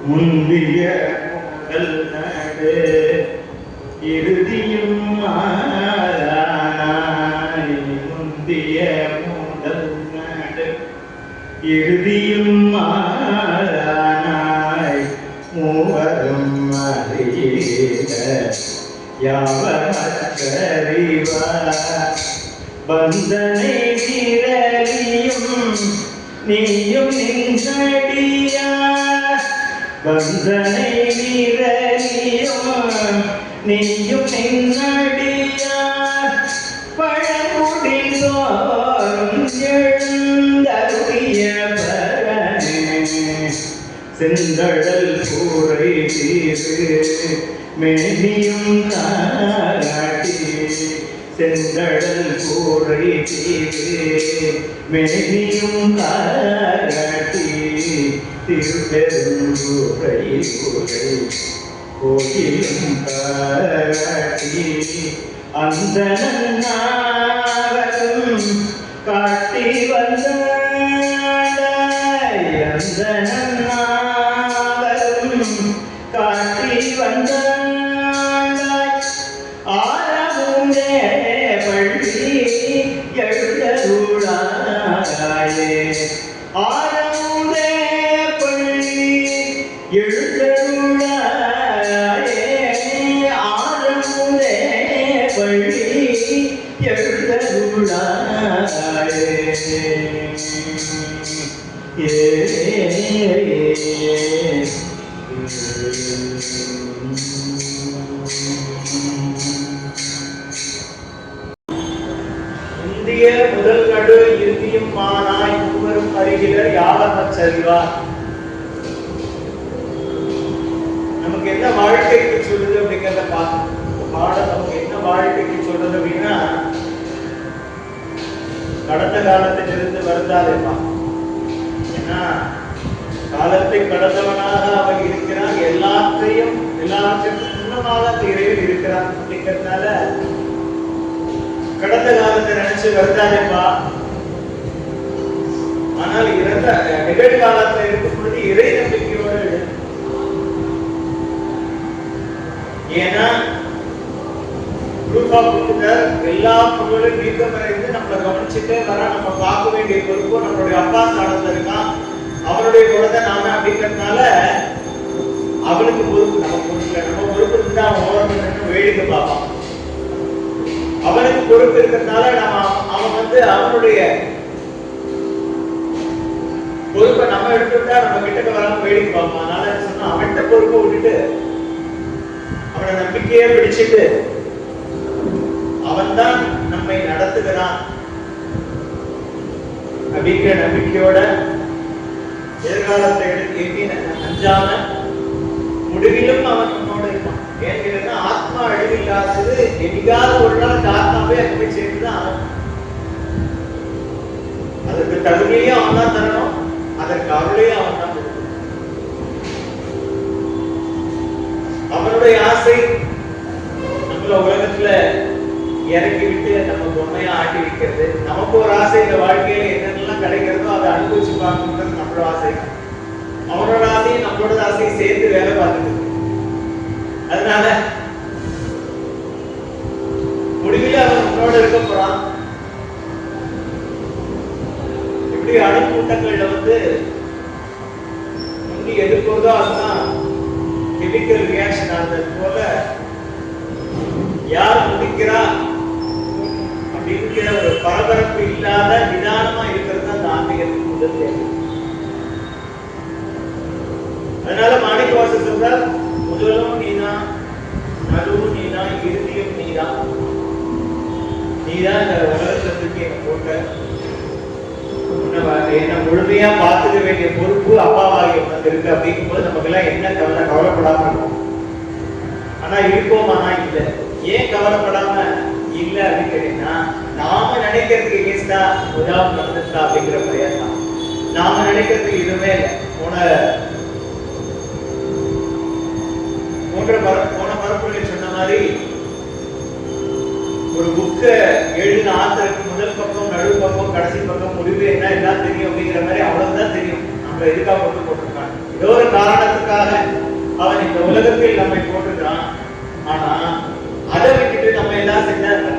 முந்திய முதல் நடு இறுதியும் மாறானாய். முந்திய முதல் நடு இறுதியும் மாறானாய். மூவரும் அறிய யாவரறிவார். பந்தனை விரலியும் நீயும் நின்றடியார். பந்தனை விரலியும் நீயும் நின்றடியார். பழமுடி தோறும் எழுந்தருளிய பரணே. செந்தடல் கூரை தீரு மேனியும் காட்டி. செந்தடல் கூரை தீரு மேனியும் காட்டி. திருப்பெருந்துறை கூரை கோயிலும் காட்டி. அந்த நாவலும் காட்டி வந்தாய். அந்த நாவலும் காட்டி வந்தாய். ஆரமுதே பள்ளி எழுதருளாயே. ஆரமுதே பள்ளி எழுதருளாயே. ஆரமுதே பள்ளி எழுதருளாயே. இந்திய முதல் நடு இறுதியும் மானாய். மூவரும் அறிகிற யாவர் சரிவார். நமக்கு என்ன வாழ்க்கைக்கு சொல்லுது அப்படிங்கிறத பார்க்கணும். பாடம் நமக்கு என்ன வாழ்க்கைக்கு சொல்றது அப்படின்னா, கடந்த காலத்திலிருந்து வருந்தாதேப்பா. ஏன்னா காலத்தை கடந்தவனாக அவன் இருக்கிறான். எல்லாத்தையும் முன்னமாக இறைவன் இருக்கிறான் அப்படிங்கிறதுனால கடந்த காலத்தை நினைச்சு வருந்தாதேப்பா. ஆனால் இறந்த நிகழ்காலத்தில் இருக்கும் பொழுது இறை நம்பிக்கையோடு. ஏன்னா எல்லா பொருளும் நீக்கம் வரைந்து நம்மளை கவனிச்சுட்டே வர, நம்ம பார்க்க வேண்டிய பொறுப்பு நம்மளுடைய அப்பா ஸ்தானத்துல இருக்கான். அவனுடைய குழந்தை நாம அப்படிங்கிறதுனால அவனுக்கு பொறுப்பு, நம்ம பொறுப்பு. நம்ம பொறுப்பு இருந்தா அவன் ஓரத்தில் வேடிக்கை பார்ப்பான். அவனுக்கு பொறுப்பு இருக்கிறதுனால அவன் அவனுடைய பொறுப்பை நம்ம எடுத்துட்டா நம்ம கிட்ட வராம வேடிக்கை பார்ப்பான். அதனால சொன்னா அவன்கிட்ட பொறுப்பை விட்டுட்டு அவனை நம்பிக்கையே பிடிச்சிட்டு அவன் தான் நம்மை நடத்துகிறான் அப்படிங்கிற நம்பிக்கையோட எதிர்காலத்தை எடுத்து அஞ்சாம முடிவிலும் அவன் நம்மோட இருப்பான். ஏன்னா ஆத்மா அழிவில்லாதது. எங்காவது ஒரு நாள் ஆத்மாவே அங்க போய் சேர்ந்துதான் அதற்கு தகுதியையும் அவன் தான் தரணும், அதற்கு அருளையும் அவன் தான் கொடுக்கணும். அவனுடைய ஆசை நம்மள உலகத்துல இறக்கி விட்டு நம்ம பொம்மையா ஆட்டி வைக்கிறது. நமக்கு ஒரு ஆசை, இந்த வாழ்க்கையில என்னென்னலாம் கிடைக்கிறதோ அதை அனுபவிச்சு பார்க்கணுன்றது நம்மளோட ஆசை. அவனோட ஆசையும் நம்மளோட ஆசையும் சேர்த்து வேலை பார்த்துட்டு, அதனால முடிவில் அவன் உன்னோட இருக்க போறான். இப்படி அணுக்கூட்டங்கள்ல முந்தி எதிர்ப்பதோ அதுதான் கெமிக்கல் ரியாக்ஷன் ஆனது போல யார் முடிக்கிறா அப்படிங்கிற ஒரு பரபரப்பு இல்லாத நிதானமா இருக்கிறது தான் அந்த ஆன்மீகத்துக்கு முதல் தேவை. அதனால மாணிக்கவாசகர் சொல்றார், முதலும் நீதான், நடுவும் நீதான், இறுதியும் நீதான். நீதான் இந்த உலகத்துக்கு என்ன போட்ட, என்ன முழுமையா பார்த்துக்க வேண்டிய பொறுப்பு அப்பாவாகி இருக்கு. அப்படிங்கும் போது நமக்கு எல்லாம் என்ன கவலைப்படாம இருக்கும். ஆனா இருப்போமானா இல்லை. ஏன் கவலைப்படாம இல்ல அப்படின்னு கேட்டீங்கன்னா, நாம நினைக்கிறதுக்கு எகேன்ஸ்டா உதாரணம் நடந்துட்டா அப்படிங்கிற மாதிரியா தான். நாம நினைக்கிறதுக்கு இதுவுமே போன பரப்புகளை சொன்ன மாதிரி ஒரு புக்க எழுதின ஆத்தருக்கு முதல் பக்கம், நடு பக்கம், கடைசி பக்கம், முடிவு என்ன எல்லாம் தெரியும் அப்படிங்கிற மாதிரி அவ்வளவுதான் தெரியும். நம்ம எதுக்காக போட்டிருக்காங்க, ஏதோ ஒரு காரணத்துக்காக ரட்சகராக அவன் இந்த உலகத்தில் நம்மை போட்டுக்கிறான். ஆனா அதை விட்டுட்டு நம்ம எல்லாம் செஞ்சாங்க.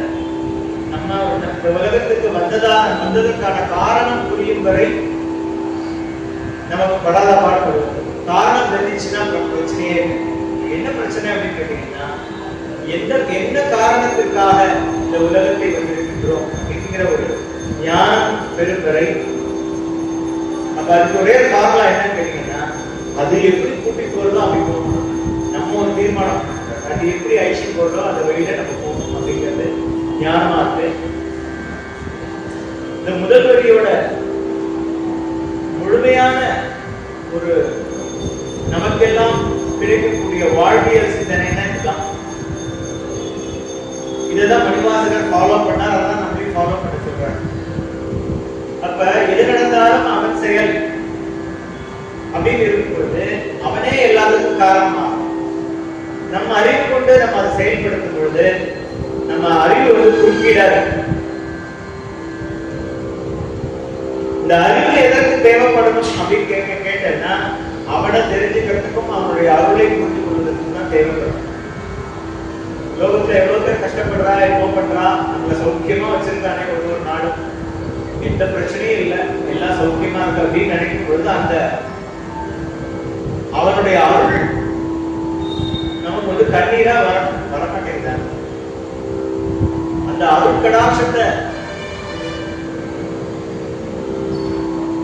நம்ம இந்த உலகத்துக்கு வந்ததற்கான காரணம் புரியும் வரை நமக்கு படாத பாடுபடுவோம். காரணம் தெரிஞ்சுச்சுன்னா பிரச்சனையே. என்ன பிரச்சனை அப்படின்னு கேட்டீங்கன்னா, என்ன காரணத்திற்காக இந்த உலகத்தை வந்திருக்கின்றோம் அப்படிங்கிற ஒரு ஞானம் பெரும் வரை. அப்ப அதுக்கு ஒரே காரணம் என்னன்னு கேட்டீங்கன்னா, அது எப்படி கூட்டி போறதோ அப்படி போகணும். நம்ம ஒரு தீர்மானம், அது எப்படி ஐஷன் போறதோ அந்த வழியில நம்ம போகணும் அப்படிங்கிறது ஞானமா இருக்கு. இந்த முதல் வரியோட முழுமையான ஒரு நமக்கெல்லாம் கிடைக்கக்கூடிய வாழ்வியல் சிந்தனைன்னா இதுதான். இதைதான் மணிவாசகர் ஃபாலோ பண்ணார், அதான் நம்மளையும் ஃபாலோ பண்ண சொல்றாரு. அப்ப எது நடந்தாலும் அவன் செயல் அப்படின்னு இருக்கும்போது அவனே எல்லாத்துக்கும் காரணமா நம்ம அறிவு கொண்டு நம்ம அதை செயல்படுத்தும் பொழுது நம்ம அறிவு வந்து குறுக்கீடாக. இந்த அறிவு எதற்கு தேவைப்படணும் அப்படின்னு கேட்டேன்னா, அவனை தெரிஞ்சுக்கிறதுக்கும் அவனுடைய அருளை புரிந்து கொள்வதற்கும் தான் தேவைப்படும். லோகத்துல எவ்வளவு பேர் கஷ்டப்படுறா, என்ன பண்றா, நம்மள சௌக்கியமா வச்சிருக்கானே ஒரு நாடு, எந்த பிரச்சனையும் இல்லை, எல்லாம் சௌக்கியமா இருக்கு அப்படின்னு நினைக்கும் பொழுது அந்த அவனுடைய அருள் நமக்கு வந்து கண்ணீரா வரமாட்டேங்குது. அந்த அருள் கடாட்சத்தை,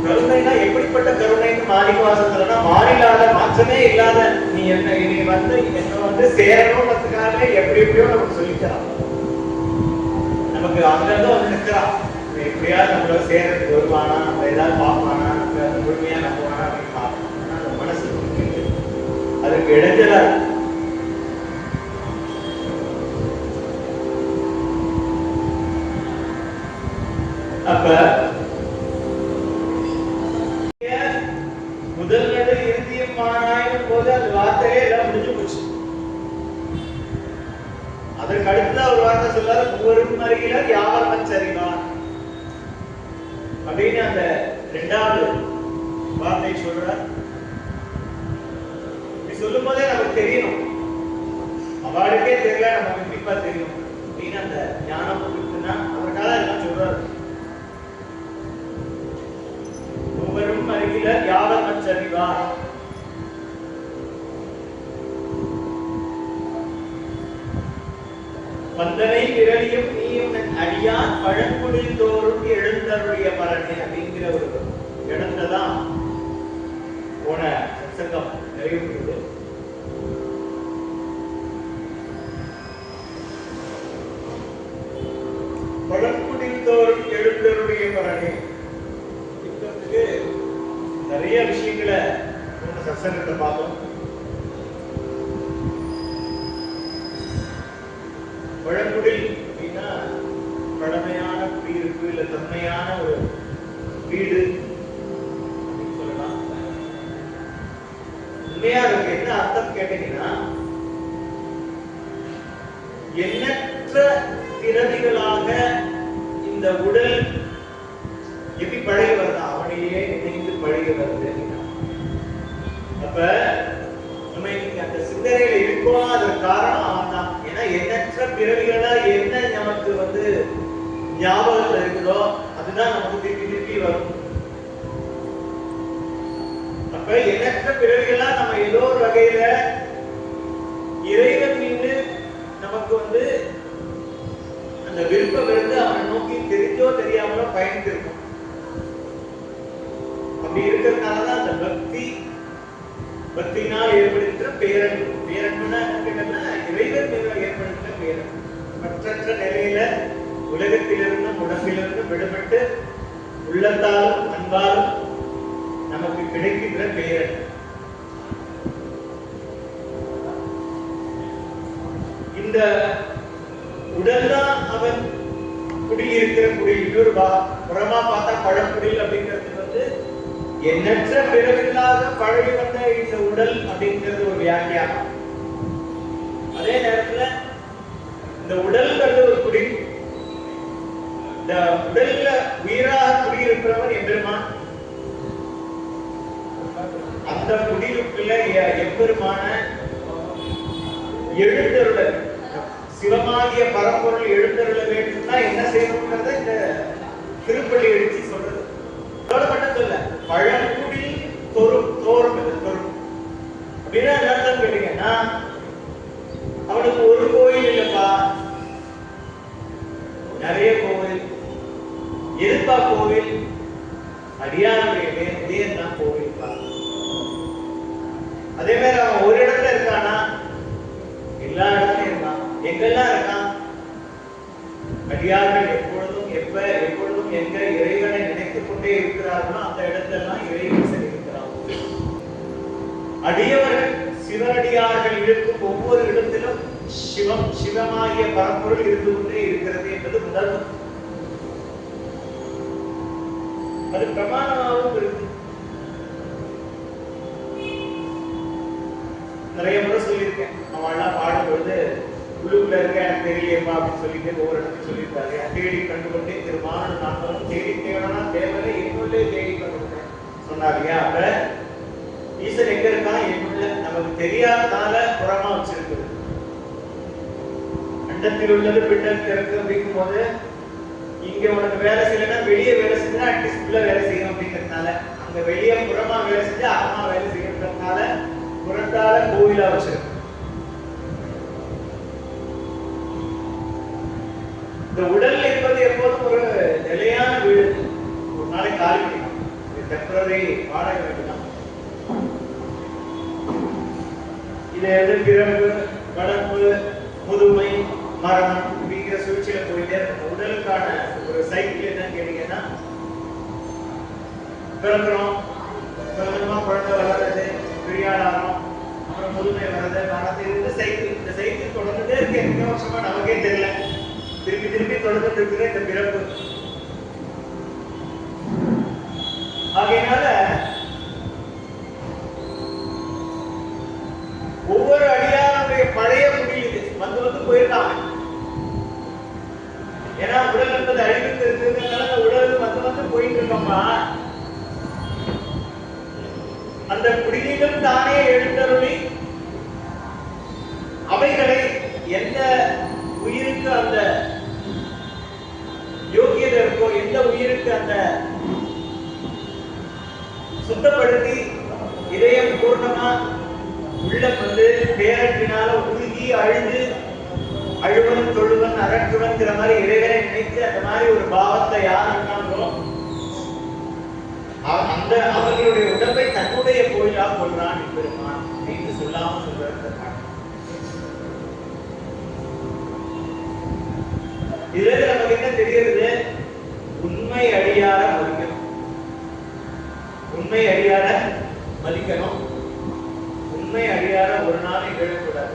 கருணைனா எப்படிப்பட்ட கருணைன்னு மாணிக்கவாசகர்னா, மாறிலாத மாற்றமே இல்லாத நீ வந்து என்ன வந்து சேரணும்ன்றதுக்காக எப்படி எப்படியோ நமக்கு சொல்லிக்கிறான். நமக்கு அங்கிருந்து வந்து நிற்கிறான், எப்படியாவது நம்மள சேரத்துக்கு வருவானா, நம்ம ஏதாவது பார்ப்பானா, நம்ம முழுமையா நம்புவானா அப்படின்னு பார்ப்போம். ஆனா அந்த மனசு அதுக்கு இடைஞ்சலா. அப்ப முதல் நடு இறுதியமானாயும் போது அந்த வார்த்தையே எல்லாம் முடிஞ்சு போச்சு. அதற்கு அடுத்ததான் ஒரு வார்த்தை சொல்லாரு, ஒவ்வொரு அருகிலும் யாவரும் சரிவான் அப்படின்னு அந்த இரண்டாவது வார்த்தை சொல்றார். சொல்லும் போதே நமக்கு தெரியணும், அவளுக்கே தெரியல, நம்ம கண்டிப்பா தெரியும் அப்படின்னு அந்த ஞானம் இருக்குன்னா அதற்காக எல்லாம் சொல்றாரு. ஒவ்வொரும் அருகில யாவரும் சரிவார். வந்தனை விரலியும் நீயும் அடியான் பழங்குடில் தோறும் எழுந்தருடைய பலனை அப்படிங்கிற ஒரு இடத்துலதான் போன சங்கம் நிறைவுறுது. பழங்குடில் தோறும் எழுந்தருடைய பலனை இப்ப நிறைய விஷயங்களை சத்சங்கத்தை பார்த்தோம். பழங்குடில் அப்படின்னா பழமையான குடியிருப்பு இல்ல தொன்மையான ஒரு வீடு அப்படின்னு சொல்லலாம். உண்மையா அதுக்கு என்ன அர்த்தம் கேட்டீங்கன்னா, எண்ணற்ற பிறவிகளாக இந்த உடல் எப்படி பழகி வருது, அவனையே நினைந்து பழகி வருது. அப்ப நம்ம இன்னைக்கு அந்த சிந்தனையில இருக்கோம், அதற்கு காரணம் அவன் தான். ஏன்னா எண்ணற்ற பிறவிகளா என்ன நமக்கு வந்து ஞாபகத்துல இருக்குதோ அதுதான் நமக்கு திருப்பி திருப்பி வரும். அப்ப எண்ணற்ற பிறவிகளா நம்ம ஏதோ ஒரு வகையில இறைவன் மீது நமக்கு வந்து அந்த விருப்பம் இருந்து அவனை நோக்கி தெரிஞ்சோ தெரியாமலோ பயணித்திருக்கும். அப்படி இருக்கிறதுனாலதான் அந்த பக்தியினால் ஏற்படுகின்ற பேரன்பு. பேரன்புனா என்னன்னா இறைவன் மீது ஏற்படுகின்ற பேரன்பு. மற்றற்ற நிலையில உலகத்திலிருந்தும் உடம்பிலிருந்து விடுபட்டு உள்ளத்தாலும் அன்பாலும் நமக்கு கிடைக்கின்ற பேரன்பு. இந்த உடல் தான் அவன் குடியிருக்கிற குடில். இன்னொரு புறமா பார்த்தா பழக்குடில் அப்படிங்கிறது வந்து எண்ணற்ற பிறவில்லாத பழகி வந்த இந்த உடல் அப்படிங்கிறது ஒரு வியாக்கியானம். அதே நேரத்துல இந்த உடல்ங்கிறது ஒரு குடி. இந்த உடல்ல உயிராக குடியிருக்கிறவன் எம்பெருமான். அந்த குடிலுக்குள்ள எப்பெருமான எழுந்தருள சிவமாகிய பரம்பொருள் எழுந்தருள வேண்டும்னா என்ன செய்யணும்ன்றத இந்த திருப்பள்ளி எழுச்சி சொல்றது. அதோட மட்டும் சொல்ல, பழங்குடி தோறும் தோறும் அப்படின்னா என்ன கேட்டீங்கன்னா, அவனுக்கு ஒரு கோயில் இல்லப்பா, நிறைய கோவில். எதுப்பா கோவில்? அடியாருடைய வேர் தான் கோவில்ப்பா. அதே மாதிரி அவன் ஒரு இடத்துல இருக்கானா, எல்லா இடத்துலயும் இருக்கான். எங்கெல்லாம் இருக்கான்? அடியார்கள் எப்பொழுதும் எங்க இறைவனை நினைத்துக் கொண்டே இருக்கிறார்களோ அந்த இடத்தெல்லாம் இறைவன் செல்கிறான். அடியவர்கள் சிவனடியார்கள் இருக்கும் ஒவ்வொரு இடத்திலும் சிவமாகிய பரம்பொருள் இருந்து கொண்டே இருக்கிறது என்பது முதல். அது பிரமாணமாகவும் இருக்கு. நிறைய முறை சொல்லியிருக்கேன். அவெல்லாம் பாடும் பொழுது உள்ளுக்குள்ள இருக்க எனக்கு தெரியலையப்பா அப்படின்னு சொல்லிட்டு ஒவ்வொரு இடத்துக்கு சொல்லியிருக்காரு. தேடி கண்டுகொண்டே திருமாவளவன் நாங்களும் தேடி தேவனா தேவனை என்னுள்ளே தேடி கண்டுகொண்டேன் சொன்னாங்க. அப்ப ஈசன் எங்க இருக்கான்? என்னுள்ள. நமக்கு தெரியாதனால புறமா வச்சிருக்குது. அண்டத்தில் உள்ளது பிண்டத்தில் இருக்கு அப்படிங்கும் போது இங்க உனக்கு வேலை செய்யலன்னா வெளியே வேலை செஞ்சா அட்லீஸ்ட் உள்ள வேலை செய்யணும் அப்படிங்கிறதுனால, அங்க வெளியே புறமா வேலை செஞ்சு அகமா வேலை செய்யறதுனால புறத்தால கோவிலா வச்சிருக்கு. இந்த உடல் என்பது எப்போதும் ஒரு நிலையான வீடு. ஒரு நாளைக்கு காலி பண்ணிக்கலாம், டெம்பரரி வாடகை வேண்டாம். இது எது பிறப்பு, வளர்ப்பு, முதுமை, மரணம் அப்படிங்கிற சுழற்சியில போயிட்டே இருக்கும். உடலுக்கான ஒரு சைக்கிள் என்னன்னு கேட்டீங்கன்னா, பிறக்கிறோம், கொஞ்சமா குழந்தை வளர்றது, பெரியாளாகிறோம், அப்புறம் முதுமை வர்றது, மரணம். இந்த சைக்கிள் தொடர்ந்துட்டே இருக்கு. எத்தனை வருஷமா நமக்கே தெரியல. திருப்பி தொடர்ந்துட்டு இருக்கிற இந்த பிறப்பு. ஆகையினால ஒவ்வொரு அடியாருடைய பழைய முடியுது வந்து போயிருக்காங்க. ஏன்னா உடல் என்பது அழிவுக்கு இருக்கிறதுனால உடல் வந்து போயிட்டு இருக்கோம்மா. அந்த குடியிலும் தானே எழுந்தருளி அவைகளை எந்த உயிருக்கு அந்த யோகியதை இருக்கோ, எந்த உயிருக்கு அந்த சுத்தப்படுத்தி இதயம் பூர்ணமா உள்ள வந்து பேரன்பினால உருகி அழுது அழுவன் தொழுவன் அரற்றுவன்கிற மாதிரி இறைவனை நினைத்து அந்த மாதிரி ஒரு பாவத்தை யார் இருக்காங்களோ அந்த அவர்களுடைய உடம்பை தன்னுடைய கோயிலா கொள்றான் பெருமான் என்று சொல்லாம சொல்றாரு. இதுல நமக்கு என்ன தெரியுது? உண்மை அடியார மதிக்கணும். உண்மை அடியார மதிக்கணும். உண்மை அடியார ஒரு நாள் இழக்கூடாது.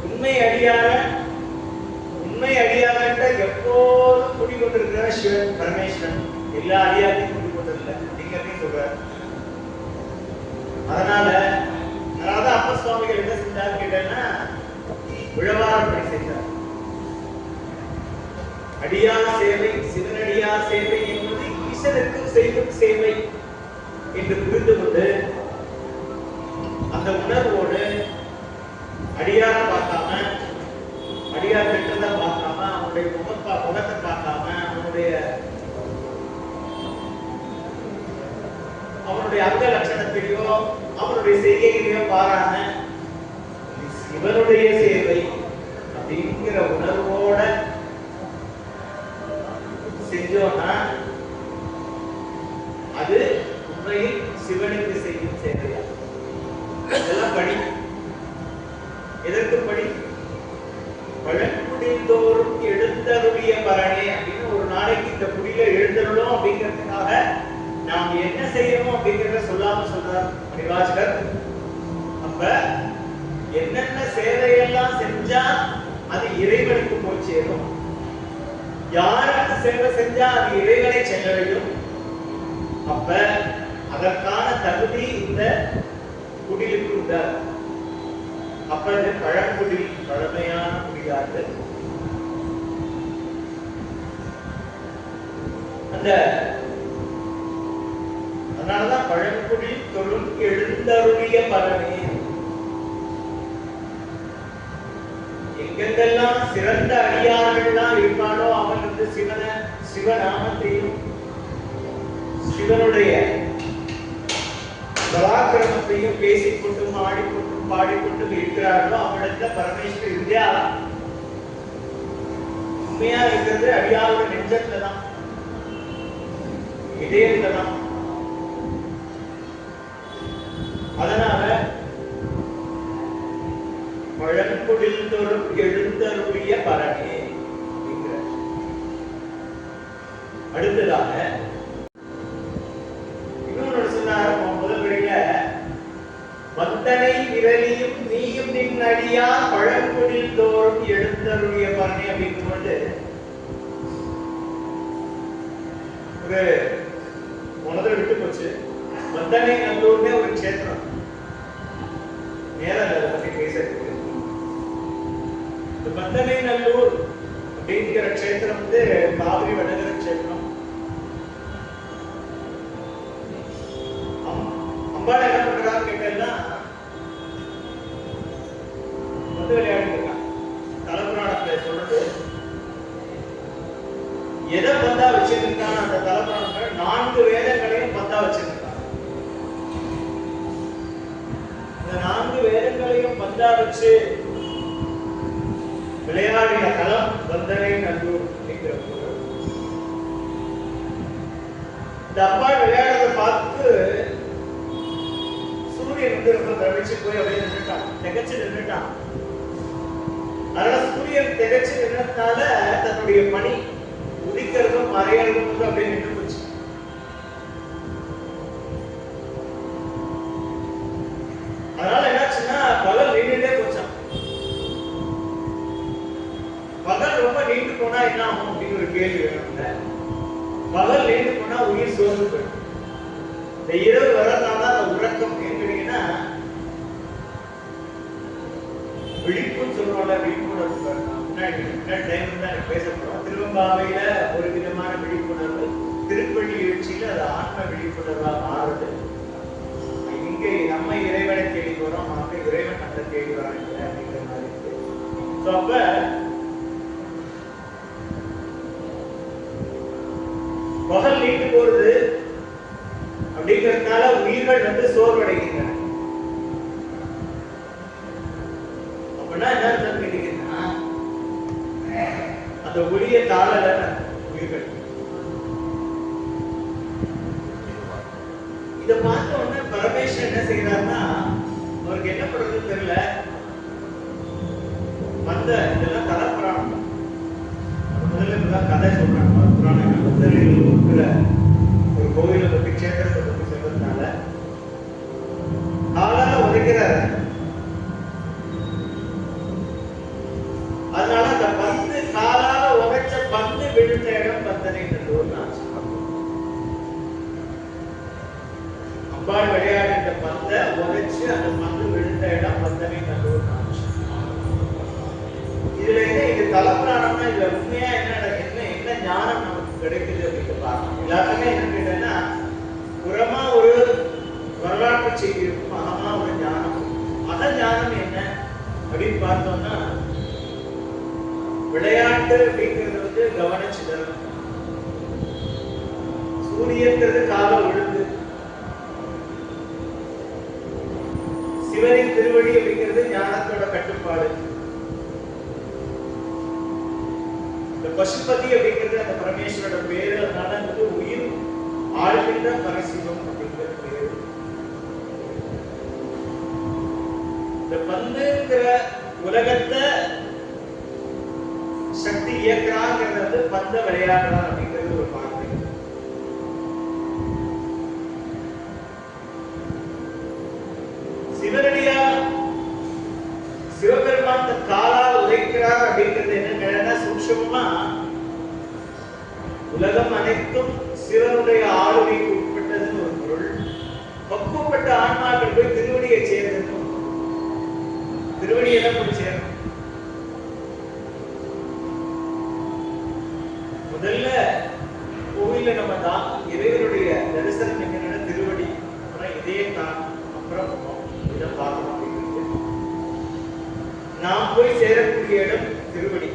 உண்மை அடியார எப்போதும் குடிக்கொண்டிருக்கிற சிவன் பரமேஸ்வரன் எல்லா அடியாரையும் குடிக்கொண்டிருக்கல அப்படிங்கிறதையும் சொல்றாரு. அதனால அப்ப சுவாமிகள் என்ன செஞ்சார் கேட்டா, உழவாரம் பணி செய்தார். அடியார் சேவை, சிவனடியார் சேவை என்பது ஈசனுக்கு செய்யும் சேவை என்று புரிந்து கொண்டு அந்த உணர்வோடு அடியார பார்க்காம, அடியார் பெற்றதை பார்க்காம, அவனுடைய முகத்தை பார்க்காம, அவனுடைய அங்க லட்சணத்தையோ அவனுடைய செய்கைகளையோ பாராம சிவனுடைய சேவை அப்படிங்கிற உணர்வோட செஞ்சோம்னா அது உண்மையில் சிவனுக்கு செய்யும் சேவையா. இதெல்லாம் படி. எதற்கு படி? பழங்குடில் தோறும் எழுந்தருளிய பரணே அப்படின்னு ஒரு நாளைக்கு இந்த குடியில எழுந்தருளும் அப்படிங்கிறதுக்காக நாம் என்ன செய்யணும் அப்படிங்கிறத சொல்லாம சொல்றார் மணிவாசகர். அப்ப என்னென்ன சேவையெல்லாம் செஞ்சா அது இறைவனுக்கு போய் சேரும், யாருக்கு சேவை செஞ்சா அது இறைவனை சென்றடையும். அப்ப அதற்கான தகுதி இந்த குடிலுக்கு உண்டா. அப்ப இது பழங்குடி, பழமையான குடியாது. அதனாலதான் பழங்குடி தொழும் எழுந்தருளிய பலனே. எங்கெங்கெல்லாம் சிறந்த அடியார்கள்லாம் இருக்கானோ அவன் வந்து சிவநாமத்தையும் சிவனுடைய பராக்கிரமத்தையும் பேசிக்கொண்டும் ஆடிக்கொண்டும் பாடிக்கொண்டும் இருக்கிறார்களோ அவனிடத்துல பரமேஸ்வரர் இந்தியா உண்மையா இருக்கிறது அடியாரோட நெஞ்சத்துல தான், இதயத்துல தான். அதனால பழங்குடில் தோறும் எழுந்தருளிய பரணே. அடுத்ததாக இன்னொரு சொன்னார் முதல் வரையில, வந்தனை விரலியும் நீயும் நின் அடியார் பழங்குடில் தோறும் எழுந்தருளிய பரணே அப்படின்னு கொண்டு ஒரு முதல்ல விட்டு போச்சு. வந்தனை நல்லூர்னே ஒரு கஷேத்திரம், நேரம் அதை பத்தி பேசுறதுக்கு. இந்த வந்தனை நல்லூர் அப்படிங்கிற கஷேத்திரம் வந்து காவிரி வடகர கஷேத்திரம். அம்பாள் என்ன பண்றான்னு கேட்டா வந்து விளையாடி இருக்கான். தலபுராணத்துல சொல்றது எதை பந்தா வச்சிருக்கான் அந்த தலபுராணத்துல 4 வேதங்களையும் பந்தா வச்சிருக்கான். இந்த 4 வேதங்களையும் பந்தா வச்சு விளையாடின தலம் வந்தனை நல்லூர் அப்படிங்கிற ஊர். இந்த அம்பாள் விளையாடுறத பார்த்து சூரியன் வந்து ரொம்ப பிரமிச்சு போய் அப்படியே நின்றுட்டான், திகச்சு நின்றுட்டான். அதனால சூரியன் திகச்சு நின்றதுனால தன்னுடைய பணி உதிக்கிறதும் மறையறதும் வந்து அப்படியே நின்று போச்சு. அதனால என்னாச்சுன்னா பகல் நீண்டுட்டே போச்சான். பகல் ரொம்ப நீண்டு போனா என்ன ஆகும் அப்படின்னு ஒரு கேள்வி வேணும்ல. பகல் நீண்டு போனா உயிர் சோர்ந்து போயிடும். இந்த இரவு வரதுனால அந்த உறக்கம் கேட்குறீங்கன்னா விழிப்புன்னு சொல்லுவாங்க. விழிப்புணர்வு முன்னாடி டைம் தான் பேச போறோம். திருவம்பாவையில ஒரு விதமான விழிப்புணர்வு, திருப்பள்ளி எழுச்சியில அது ஆன்ம விழிப்புணர்வா மாறுது. இங்கே நம்ம இறைவனை தேடி போறோம், நமக்கு இறைவன் நம்மளை தேடி வராங்க அப்படிங்கிற மாதிரி இருக்கு. அப்ப பகல் நீண்டு போறது அப்படிங்கிறதுனால உயிர்கள் வந்து சோர்வடைகின்றன. அப்படின்னா என்ன அர்த்தம் கேட்டீங்கன்னா அந்த ஒளிய தாழல உயிர்கள். இதை பார்த்த உடனே பரமேஸ்வரன் என்ன செய்யறாருன்னா அவருக்கு என்ன பண்றதுன்னு தெரியல. வந்த இதெல்லாம் தலப்புராணம், முதல்ல இப்பதான் கதை சொல்றாங்க. புராணம் முதலில் இருக்கிற ஒரு கோவிலை பத்தி கஷேத்திரத்தை பத்தி சொல்றதுனால காலால உதைக்கிறாரு. அதனால அந்த பந்து காலால உதைச்ச பந்து விழுந்த இடம் வந்தனை நல்லூர். அம்பாள் விளையாடின பந்தை உதைச்சு அந்த பந்து விழுந்த இடம் வந்தனை நல்லூர். இதுல இது தலப்புராணம்னா இதுல உண்மையா என்ன ஞானம் நமக்கு கிடைக்குது அப்படின்னு பார்க்கணும். எல்லாருமே என்ன கேட்டேன்னா புறமா ஒரு வரலாற்று செய்தி இருக்கும், அகமா ஒரு ஞானம். அக ஞானம் என்ன அப்படின்னு பார்த்தோம்னா விளையாட்டு அப்படிங்கிறது வந்து கவனச்சிதறல். சூரியன்கிறது கால ஒழுங்கு. சிவனின் திருவடி அப்படிங்கிறது ஞானத்தோட கட்டுப்பாடு. இந்த பசுபதி அப்படிங்கிறது அந்த பரமேஸ்வரோட பேரு. அதனால வந்து உயிர் ஆளுகின்ற பரசிவம் அப்படிங்கிற பேரு. இந்த பந்துங்கிற உலகத்தை சக்தி இயக்குறாங்கிறது வந்து பந்த விளையாடுறான் அப்படிங்கிறது ஒரு வார்த்தை. சிவனடியா சிவபெருமான் காலால் உதைக்கிறார் அப்படிங்கிறது என்ன சூட்சமா உலகம் அனைத்தும் சிவனுடைய ஆளுமைக்கு உட்பட்டதுன்னு ஒரு பொருள். பக்குவப்பட்ட ஆன்மாக்கள் போய் திருவடியை சேர்ந்து திருவடியெல்லாம் போய் சேரணும். முதல்ல கோவில நம்ம தான் இறைவனுடைய தரிசனம் எங்கன்னா திருவடி. நாம் போய் சேரக்கூடிய இடம் திருவடி.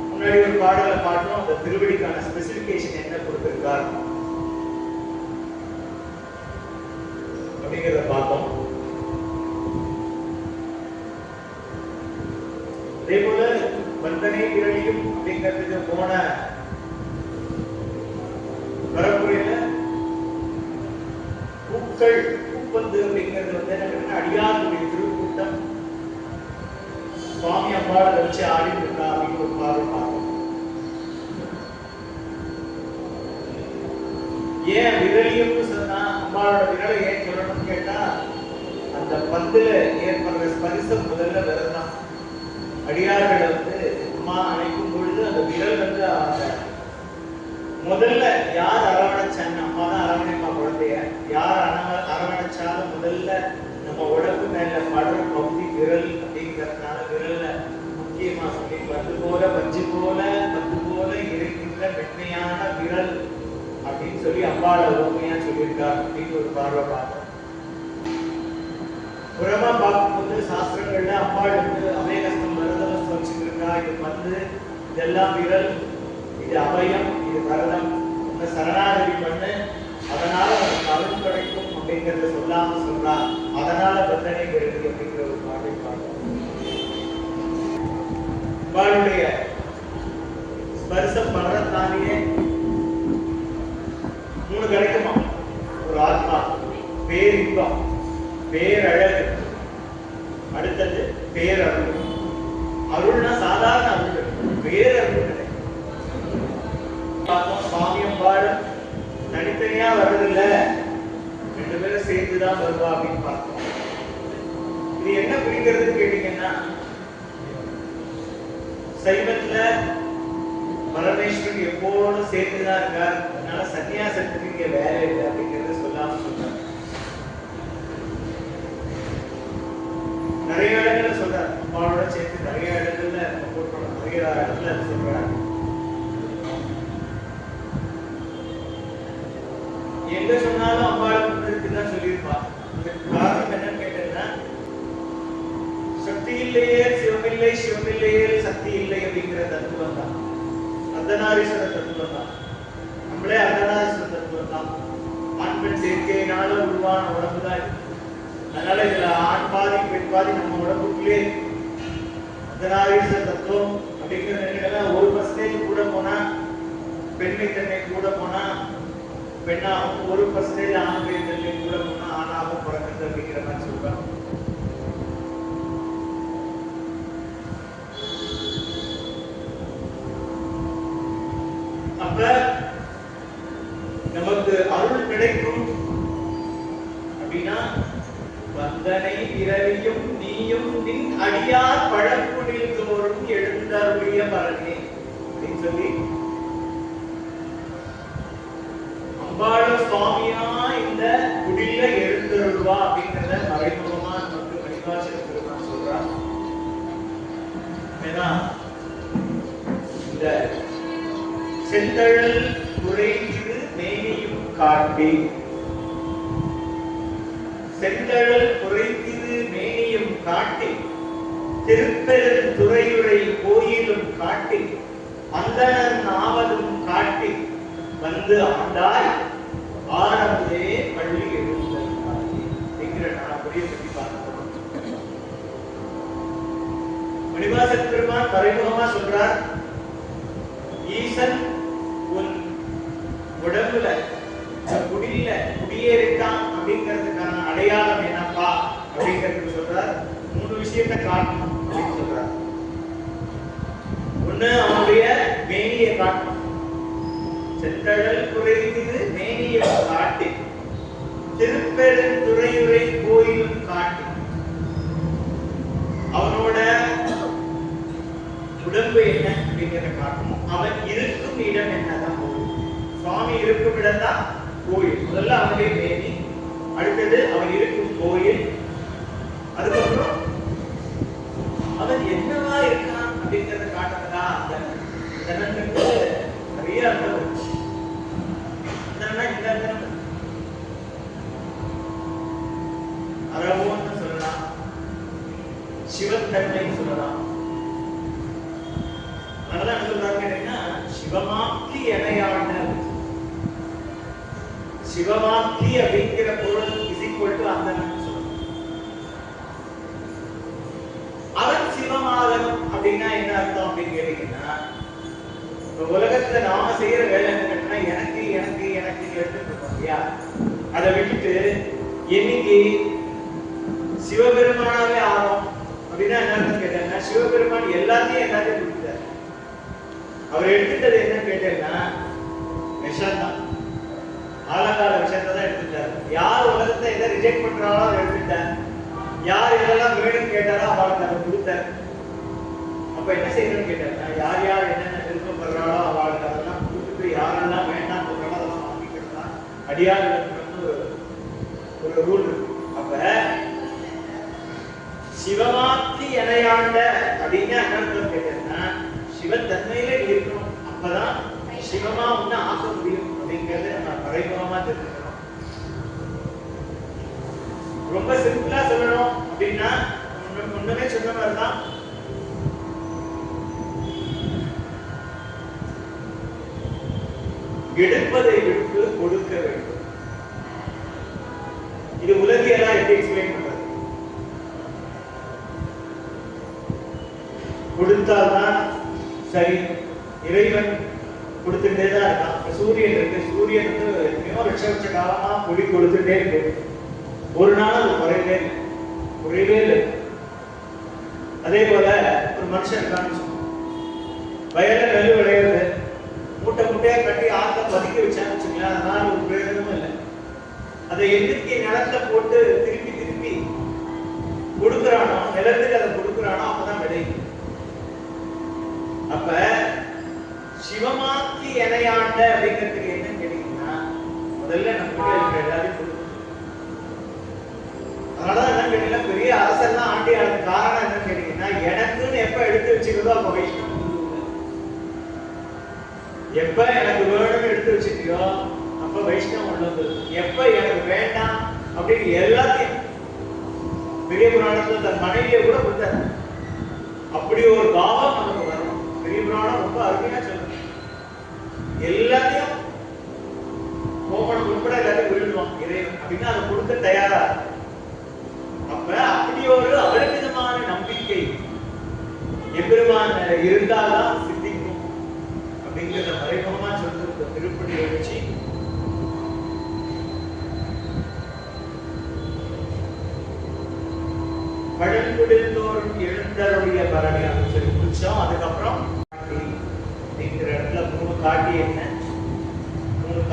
முன்னாடி ஒரு பாடல பாட்டோம், அந்த திருவடிக்கான ஸ்பெசிபிகேஷன் என்ன கொடுத்திருக்கார் அப்படிங்கறத பார்த்தோம். அதே போல வந்தனை விரலியும் அப்படிங்கிறதுக்கு போன வரப்புறையில பூக்கள் பூப்பந்து அப்படிங்கிறது என்ன, அடியாருடைய திருக்கூட்டம் சுவாமி அம்பாளை வச்சு ஆடிட்டு இருக்கா அப்படின்னு ஒரு பார்வை பார்த்தோம். ஏன் விரலியம்னு சொன்னா அம்பாளோட விரலை ஏன் சொல்லணும்னு கேட்டா, அந்த பந்துல ஏற்படுற ஸ்பரிசம் முதல்ல விரதான். அடியார்களை அம்மா அழைக்கும் பொழுது அந்த விரல் அந்த முதல்ல யார் அரவணைச்சாங்க, அம்மா தான் அரவணைப்பா குழந்தைய. யார் அரவணைச்சாலும் முதல்ல நம்ம உடம்பு மேல படுற பகுதி விரல் அப்படிங்கிறதுனால விரல்ல முக்கியமா சொல்லி பந்து போல பஞ்சு போல பந்து போல இருக்கின்ற மென்மையான விரல் அப்படின்னு சொல்லி அம்பாளை உண்மையா சொல்லியிருக்கார் அப்படின்னு ஒரு பார்வை பார்த்தோம். புறமா பார்க்கும்போது சாஸ்திரங்கள்ல அம்பாள் அபயகஸ்தம் வரதம் வச்சுட்டு இருக்கா. இது பந்து, இதெல்லாம் விரல், இது அபயம், இது வரதம், சரணாகதி பண்ணு, அதனால உனக்கு அருள் கிடைக்கும் அப்படிங்கறத சொல்லாம சொல்றா. அதனால பந்தனை விரல் அப்படிங்கிற ஒரு பாடலை பார்த்தோம். அம்பாளுடைய ஸ்பர்சம் பண்றதுனாலேயே 3 கிடைக்குமா. ஒரு ஆத்மா, பேரின்பம், பேரழகு, அடுத்தது பேரருள். அருள்னா சாதாரண அருள், பேரருள் கிடைக்கும். சுவாமி அம்பாள் தனித்தனியா வர்றதில்ல, 2 பேரும் சேர்ந்துதான் வருவா அப்படின்னு பார்த்தோம். இது என்ன புரிகிறதுன்னு கேட்டீங்கன்னா, சைவத்துல பரமேஸ்வரன் எப்போதும் சேர்ந்துதான் இருக்கார். அதனால சன்னியாசத்துக்கு இங்க வேலை இல்லை அப்படிங்கறத சொல்லாம சொல்றாங்க. நிறைய இடங்கள்ல சொல்றாரு, அம்பாளோட சேர்த்து நிறைய இடங்கள்ல நிறைய இடத்துல சொல்றாரு. எங்க சொன்னாலும் அம்பாளை இருக்குதான் சொல்லியிருப்பான். காரணம் என்னன்னு கேட்டீங்கன்னா, சக்தி இல்லையே சிவமில்லை, சிவமில்லையே சக்தி இல்லை அப்படிங்கிற தத்துவம் தான். அர்த்தநாரீஸ்வர தத்துவம் தான். நம்மளே அர்த்தநாரீஸ்வர தத்துவம் தான். ஆண் பெண் சேர்க்கையினால உருவான உடம்பு தான். அதனால இதுல ஆண் பாதி பெண் பாதி நம்ம உடம்புக்குள்ளே அர்த்தநாரீஸ்வர தத்துவம் அப்படிங்கிற நிலையில 1% கூட போனா பெண்மை தன்மை கூட போனா பெண்ணாகும், 1% ஆண் பெண் தன்மை கூட போனா ஆணாகவும் பிறக்கிறது அப்படிங்கிற மாதிரி சொல்றாங்க. அப்ப நமக்கு அருள் கிடைக்கும் அப்படின்னா, வந்தனை விரலியும் நீயும் நின் அடியார் பழங்குடில் தோறும் எழுந்தருளிய பரனே அப்படின்னு சொல்லி அம்பாள சுவாமியா இந்த குடில எழுந்தருள்வா அப்படிங்கிறத மறைமுகமா நமக்கு மணிவாசக பெருமான் சொல்றார். ஏன்னா இந்த செந்தழல் குறைந்து மேனியும் காட்டி, செந்தழல் குறைந்து மேனியும் காட்டி, திருப்பெரும் துறையுரை கோயிலும் காட்டி, அந்தணன் ஆவதும் காட்டி, வந்து ஆண்டாய் ஆரம்பே பள்ளி எழுந்தல் அப்படிங்கிற நாளைய பற்றி பார்க்கிறோம். மணிவாசக பெருமான் மறைமுகமா சொல்றார், ஈசன் உன் உடம்புல குடியில குடியேறிட்டான் அப்படிங்கிறதுக்கான அடையாளம் என்னப்பா அப்படிங்கிறது சொல்றார். 3 விஷயத்தை காட்டணும் அப்படின்னு சொல்றார். ஒண்ணு, அவனுடைய மேனியை காட்டணும். செந்தழல் குறைந்து மேனியை காட்டி, திருப்பெரும் துறையுரை கோயிலும் காட்டி, அவனோட உடம்பு என்ன அப்படிங்கிறத காட்டணும். அவன் இருக்கும் இடம் என்னதான் கோயில். சுவாமி இருக்கும் இடம் தான் கோயில். முதல்ல அவனுடைய மேனி, அடுத்தது அவன் இருக்கும் கோயில், அதுக்கப்புறம் அவன் என்னவா இருக்கான் அப்படிங்கறத காட்டுறதா. அந்த நிறைய அர்த்தம் இருக்கு. சிவத்தன்மை சொல்லலாம். அதனால என்ன சொல்றாங்க கேட்டீங்கன்னா, சிவமாக்கி இணையாண்ட. சிவமாக்கி அப்படிங்கிற பொருள் இஸ் ஈக்குவல் டு அந்த சொல்லலாம். அவன் சிவமாகணும் அப்படின்னா என்ன அர்த்தம் அப்படின்னு கேட்டீங்கன்னா, உலகத்துல நாம செய்யற வேலை என்ன, எனக்கு எனக்கு எனக்கு எடுத்துட்டு இருக்கோம் இல்லையா, அதை விட்டுட்டு என்னைக்கு சிவபெருமானாவே ஆகும் அப்படின்னா என்ன கேட்டேன்னா, சிவபெருமான் எல்லாத்தையும் கொடுத்தாரு. அவர் எடுத்துட்டது என்ன கேட்டேன்னா விஷம் தான், ஆலங்கால விஷயத்தை தான் எடுத்துட்டாரு. யார் உலகத்தை எதை ரிஜெக்ட் பண்றாங்களோ அதை எடுத்துட்டார். யார் இதெல்லாம் வேணும்னு கேட்டாரோ அவளுக்கு அதை கொடுத்தார். அப்ப என்ன செய்யணும்னு கேட்டாருன்னா, யார் யார் என்னென்ன விருப்பப்படுறாளோ அவளுக்கு அதெல்லாம் கொடுத்துட்டு, யாரெல்லாம் வேண்டாம் சொல்றாளோ அதெல்லாம் வாங்கிக்கிறது தான் அடியார்களுக்கு ஒரு ரூல் இருக்கு. அப்ப சிவமாக்கி இணையாண்ட அப்படின்னா என்ன கேட்டேன்னா, சிவத்தன்மையில இருக்கணும். அப்பதான் சிவமா ஒண்ணு ஆக்க முடியும் அப்படிங்கறது நம்ம மறைமுகமா தெரிஞ்சுக்கணும். ரொம்ப சிம்பிளா சொல்லணும் அப்படின்னா, முன்னமே சொன்ன மாதிரிதான் எடுப்பதை விட்டு கொடுக்க வேண்டும். இது உலகியெல்லாம் எப்படி எக்ஸ்பிளைன் பண்றது? கொடுத்தால்தான் சரி, இறைவன் கொடுத்துட்டே தான் இருக்கான். சூரியன் இருக்கு, சூரியன் வந்து எத்தனையோ லட்ச காலமா ஒளி கொடுத்துட்டே இருக்கு. ஒரு நாள் அது குறைவே இல்லை. அதே போல ஒரு மனுஷன் இருக்கான்னு, வயல நெல் விளையிறது, மூட்டை மூட்டையா கட்டி ஆத்த பதுக்கி வச்சான்னு வச்சுக்கலாம், அதனால ஒரு பிரயோஜனமும் இல்லை. அதை எதிர்க்கு நிலத்தை போட்டு திருப்பி திருப்பி கொடுக்குறானோ, நிலத்துக்கு அதை கொடுக்குறானோ, அப்பதான் விளையுது. அப்ப சிவமாக்கி இணையாண்ட அப்படிங்கிறதுக்கு என்ன கேட்டீங்கன்னா, முதல்ல நம்ம இருக்கிற எல்லாரையும் கொடுக்கணும். அதனாலதான் என்ன கேட்டீங்கன்னா, பெரிய அரசெல்லாம் ஆண்டி ஆளுக்கு காரணம் என்ன கேட்டீங்கன்னா, எனக்குன்னு எப்ப எடுத்து வச்சுக்கிறதோ அப்ப வைஷ்ணவம். எப்ப எனக்கு வேணும்னு எடுத்து வச்சுட்டியோ அப்ப வைஷ்ணவம் உள்ளது. எப்ப எனக்கு வேண்டாம் அப்படின்னு எல்லாத்தையும், பெரிய புராணத்துல தன் மனைவியை கூட கொடுத்தாரு. அப்படி ஒரு பாவம் நமக்கு வரணும். பெரிய புராணம் ரொம்ப அருமையா சொல்லுது. எல்லாத்தையும் கோபனம் உட்பட எல்லாத்தையும் விரும்புவான் இறைவன் அப்படின்னா அதை கொடுக்க தயாரா. அப்ப அப்படி ஒரு அபரிமிதமான நம்பிக்கை எம்பெருமான் இருந்தால்தான் சித்திக்கும் அப்படிங்கிறத மறைமுகமா சொல்லிருக்க திருப்பதியை வச்சு பழங்குடித்தோறும் எழுந்தருடைய பரணி அப்படின்னு சொல்லி முடிச்சோம். அதுக்கப்புறம் அப்படிங்கிற இடத்துல மூணு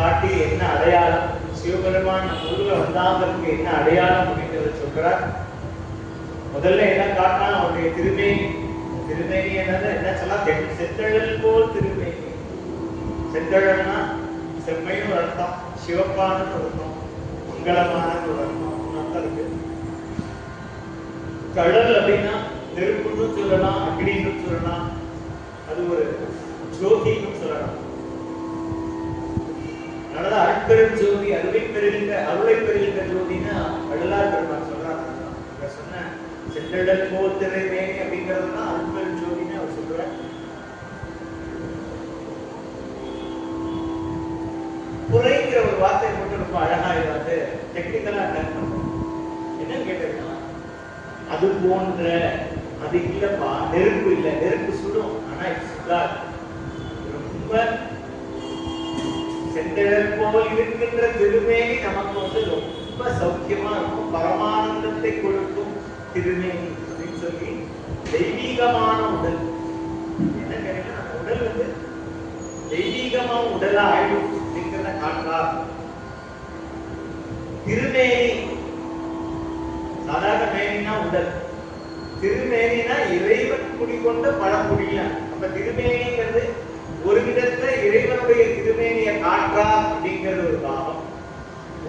காட்டி என்ன அடையாளம், சிவபெருமான் ஊர்ல வந்தாங்களுக்கு என்ன அடையாளம் அப்படிங்கிறத சொல்றார். முதல்ல என்ன காட்டினா அவருடைய திருமேனி. திருமேனி என்ன சொல்லலாம், செந்தழல் போல் திருமேனி. செந்தழல்னா செம்மையும் ஒரு அர்த்தம், சிவப்பான ஒரு அர்த்தம், மங்களமான ஒரு அர்த்தம் இருக்கு. கடல் அப்படின்னா நெருப்புன்னு சொல்லலாம், அக்னின்னு சொல்லலாம், அது ஒரு ஜோதின்னு சொல்லலாம். அதனால அருட்பெரும் ஜோதி, அருளை பெறுகின்ற ஜோதினா வள்ளலார் பெருமான் சொல்றாங்க. சொன்ன செந்தழல் போல் திருமேனி அப்படிங்கிறதுதான் அருட்பெரும் ஜோதின்னு அவர் சொல்றார். புரைங்கிற ஒரு வார்த்தை மட்டும் ரொம்ப அழகா இது வந்து டெக்னிக்கலா அட்டன் பண்றோம். என்னன்னு கேட்டீங்கன்னா, அது போன்ற, அது இல்லப்பா, நெருப்பு இல்லை, நெருப்பு சுடும் ஆனா இது சுடாது. ரொம்ப செந்தழல் போல் இருக்கின்ற திருமேனி நமக்கு வந்து ரொம்ப சௌக்கியமா இருக்கும், பரமானந்தத்தை கொடுக்கும் திருமேனி அப்படின்னு சொல்லி தெய்வீகமான உடல். என்ன கேட்டீங்கன்னா, நம்ம உடல் வந்து தெய்வீகமான உடலா ஆயிடும் அப்படிங்கிறத காட்டுறார். திருமேனி சாதாரண மேனினா உடல், திருமேனினா இறைவன் குடிக்கொண்ட பழங்குடியா. அப்ப திருமேனிங்கிறது ஒரு விதத்துல இறைவனுடைய திருமேனியை காற்றா அப்படிங்கிறது ஒரு பாவம்.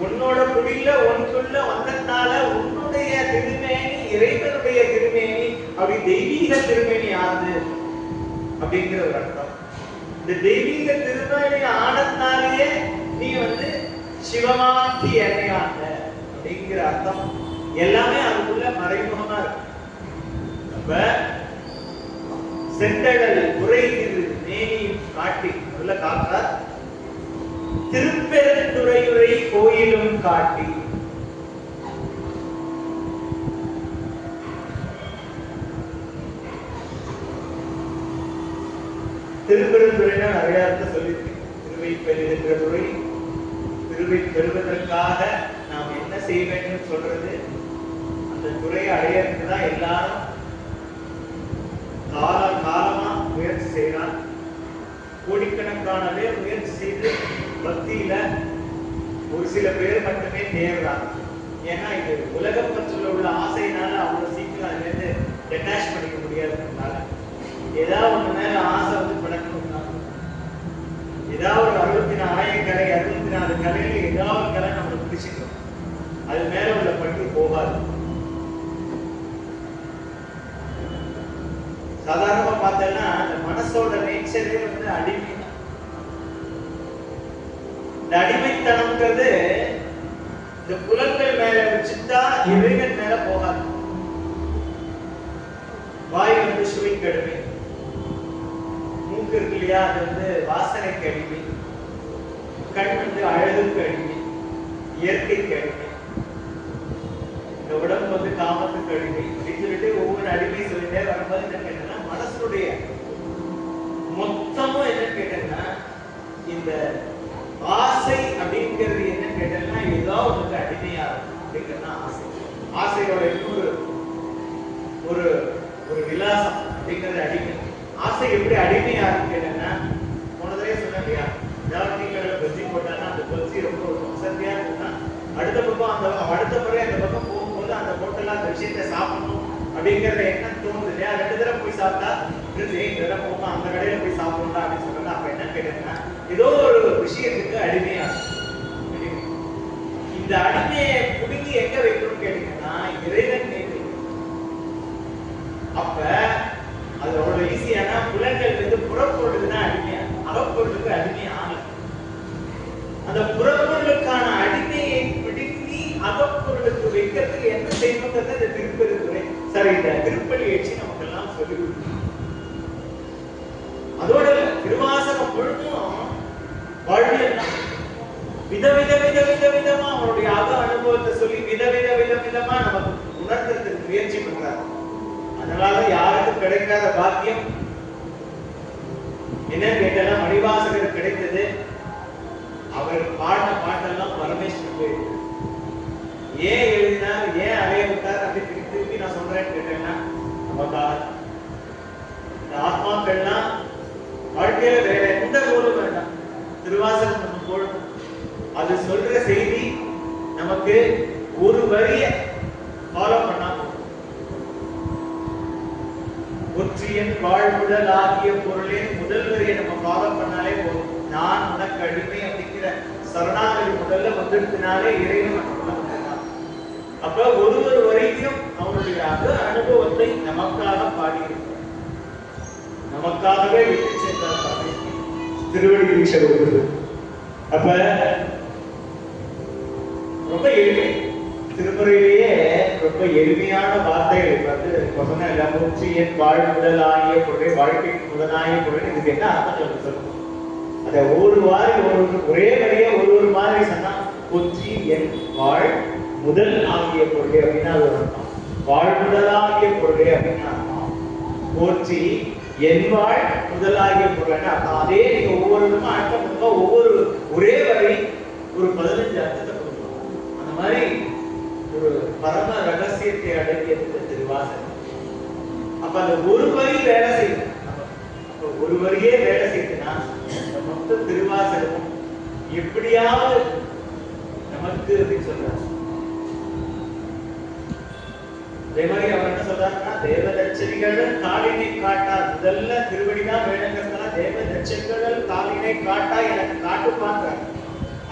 உன்னோட குடியில ஒன்றுள்ள வந்ததுனால உன்னுடைய திருமேனி இறைவனுடைய திருமேனி, அப்படி தெய்வீக திருமேனி ஆகுது அப்படிங்கிற ஒரு அர்த்தம். இந்த தெய்வீக திருமேனி ஆனதுனாலேயே நீ வந்து சிவமாக்கி இணையாண்ட அப்படிங்கிற அர்த்தம் எல்லாமே அதுக்குள்ள மறைமுகமா இருக்கு. செந்தடல் குறைகிறது மேனியும் காட்டி உள்ள காத்தா திருப்பெருந்துறையுரை கோயிலும் காட்டி. திருப்பெருந்துறைனா நிறைய இடத்துல சொல்லியிருக்கேன். திருவை பெறுகின்ற துறை, திருவை பெறுவதற்காக நாம் என்ன செய்ய வேண்டும் சொல்றது, அந்த துறையை அடையறதுக்கு தான் எல்லாரும் காலமா முயற்சி செய்யறான். கோடிக்கணக்கான பேர் முயற்சி செய்து பக்தியில ஒரு சில பேர் மட்டுமே தேர்றாங்க. ஏன்னா இது உலக பற்றில உள்ள ஆசையினால அவ்வளவு சீக்கிரம் அதுல இருந்து டெட்டாச் பண்ணிக்க முடியாதுனால ஏதாவது ஒண்ணு மேல ஆசை வந்து படக்கணும்னா ஏதாவது ஒரு 64 கலை 64 கலையில ஏதாவது ஒரு கலை நம்மளை பிடிச்சிக்கணும். அது மேல உள்ள பற்று போகாது. சாதாரணமா பார்த்தோம்னா அந்த மனசோட நேச்சரே வந்து அடிமை. இந்த அடிமைத்தனம்ன்றது இந்த புலன்கள் மேல வச்சுட்டா இறைவன் மேல போகாது. வாய் வந்து சுவைக்கு அடிமை, மூக்கு இருக்கு இல்லையா அது வந்து வாசனைக்கு அடிமை, கண் வந்து அழகுக்கு அடிமை, இயற்கைக்கு அடிமை, இந்த உடம்பு வந்து காமத்துக்கு அடிமை அப்படின்னு சொல்லிட்டு ஒவ்வொரு அடிமை சொல்லிட்டே வரும்போது என்ன கேட்டேன்னா மனசுடைய மொத்தமும் என்ன கேட்டேன்னா இந்த ஆசை அப்படிங்கிறது என்ன கேட்டேன்னா ஏதோ ஒன்று அடிமையா இருக்கும் அப்படிங்கிறதுனா ஆசை. ஆசையோட இன்னொரு ஒரு ஒரு விலாசம் அப்படிங்கிறது அடிமை. ஆசை எப்படி அடிமையா இருக்கு கேட்டேன்னா போனதே சொன்னேன் இல்லையா, ஏதாவது டீ கடையில் பஜ்ஜி போட்டாங்கன்னா அந்த பஜ்ஜி ரொம்ப வசதியா இருக்குன்னா அடுத்த பக்கம் அடுத்த முறை அந்த பக்கம் போகும்போது அந்த ஹோட்டல்ல அந்த விஷயத்தை சாப்பிடணும் அப்படிங்கறத என்ன தோணுது இல்லையா. 2 தடவை போய் சாப்பிட்டா இந்த தடவை போமா அந்த கடையில போய் சாப்பிடணும் அப்படின்னு சொல்றாங்க. அப்ப என்ன கேட்டீங்கன்னா ஏதோ ஒரு விஷயத்துக்கு அடிமையா இந்த அடிமையை புடுங்கி எங்க வைக்கணும்னு கேட்டீங்கன்னா இறைவன் மீது. அப்ப அது அவ்வளவு ஈஸியான புலன்கள் வந்து புறப்பொருளுக்கு தான் அடிமையா, அகப்பொருளுக்கு அடிமையா ஆகல. அந்த புறப்பொருளுக்கான அடிமையை பிடுங்கி அகப்பொருளுக்கு வைக்கிறதுக்கு என்ன செய்யணுங்கிறது இந்த திருப்பெருந்துறை சரி இந்த திருப்பலி எழுச்சி நமக்கு எல்லாம் சொல்லி கொடுக்கும். அதோட திருவாசகம் முழுதும் வாழ்வியல் தான். விதவிதமா அவருடைய அக அனுபவத்தை சொல்லி விதவிதமா நமக்கு உணர்த்துறதுக்கு முயற்சி பண்றாரு. அதனால யாருக்கும் கிடைக்காத பாக்கியம் என்ன கேட்டா மணிவாசகர் கிடைத்தது. அவர் பாடின பாட்டெல்லாம் பரமேஸ்வரன் போயிருக்கு. ஏன் எழுதினார், ஏன் அலைய விட்டார் அப்படி திருப்பி நான் சொல்றேன்னு கேட்டேன்னா நமக்காக இந்த ஆத்மாக்கள்லாம் வாழ்க்கையில வேற எந்த நூலும் வேண்டாம், திருவாசகம் நம்ம போடணும். அது சொல்ற செய்தி நமக்கு ஒரு வரிய ஃபாலோ பண்ணா ஒற்றியன் வாழ்வுடல் ஆகிய பொருளின் முதல் வரியை நம்ம ஃபாலோ பண்ணாலே போதும். நான் உனக்கு அடிமை அப்படிங்கிற சரணாகதி முதல்ல வந்துடுனாலே இறைவன் நமக்குள்ள வந்துடலாம். அப்ப ஒரு வரைக்கும் அவருடைய அக அனுபவத்தை நமக்காக பாடியிருக்கிறார், நமக்காகவே விட்டு சென்றார் திருவடி தீட்சை கொடுக்குது. அப்ப ரொம்ப எளிமை, திருமுறையிலேயே ரொம்ப எளிமையான வார்த்தைகள் வந்து சொன்ன மூச்சியன் வாழ்வுடல் ஆகிய பொருளை வாழ்க்கைக்கு முதலாகிய பொருள். இதுக்கு என்ன அர்த்தம் சொல்லணும்? அத ஒரு வாரி ஒரே வழியே ஒரு மாதிரி சொன்னா கொச்சி என் வாழ் முதல் ஆகிய பொருளை அப்படின்னா அது அர்த்தம். வாழ்வுடலாகிய பொருளை அப்படின்னு அர்த்தம். போற்றி என் வாழ் முதலாகிய பொருள் அர்த்தம். அதே நீங்க ஒவ்வொரு விதமா அர்த்தம் பண்ணும்போது ஒவ்வொரு ஒரே வரி ஒரு 15 அர்த்தத்தை கொடுக்கலாம். அந்த மாதிரி ஒரு பரம ரகசியத்தை அடங்கியது திருவாசகம். அப்ப அந்த ஒரு வரி வேலை செய்யும். ஒரு வரியே வேலை செய்யுதுன்னா மொத்த திருவாசகம் எப்படியாவது நமக்கு அப்படின்னு சொல்றாரு. அதே மாதிரி அவர் என்ன சொல்றாருன்னா தேவதட்சணிகள் காலினை காட்டா, முதல்ல திருவடிதான் வேணுங்கிறதுனால தேவதட்சணிகள் காலினை காட்டா எனக்கு காட்டுப்பாங்க.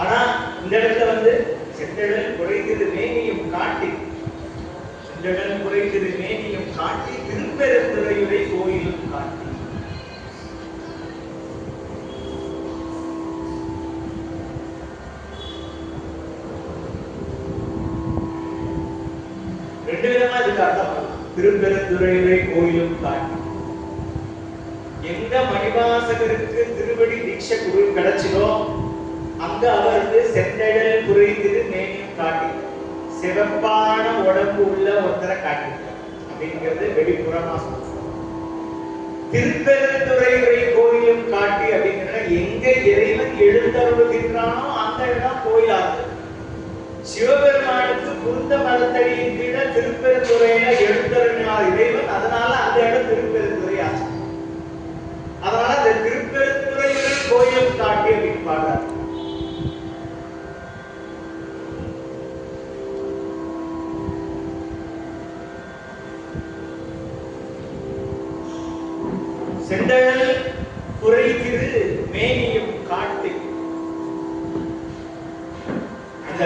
ஆனா இந்த இடத்துல வந்து செந்தடல் குறைந்தது மேனியும் காட்டி, செந்தடல் குறைந்தது மேனியும் காட்டி திருப்பெருந்துறையுரை கோயிலும் காட்டி. ரெண்டு விதமா இதுக்கு அர்த்தம் பண்ணலாம். திருப்பெருந்துறை கோயிலும் காட்டி. எங்க மணிவாசகருக்கு திருவடி தீட்சை குரு கிடைச்சதோ அங்க அவருக்கு செந்தழல் புரை திருமேனியும் காட்டி சிவப்பான உடம்பு உள்ள ஒருத்தரை காட்டிட்டார் அப்படிங்கிறது வெளிப்புறமா சொல்றாங்க. திருப்பெருந்துறை கோயிலும் காட்டி அப்படிங்கிற எங்க இறைவன் எழுந்தருளுகின்றானோ அந்த இடம் கோயிலாகுது. சிவபெருமானுக்கு குருந்த மரத்தடியின் கீழ திருப்பெருந்துறையில எழுந்தருளினார் இறைவன், அதனால அந்த இடம் திருப்பெருந்துறை ஆச்சு. அதனால அந்த திருப்பெருந்துறை கோயிலும் காட்டி அப்படின்னு பாடுறார். செந்தழல் புரை திரு மேனியும் காட்டி. அந்த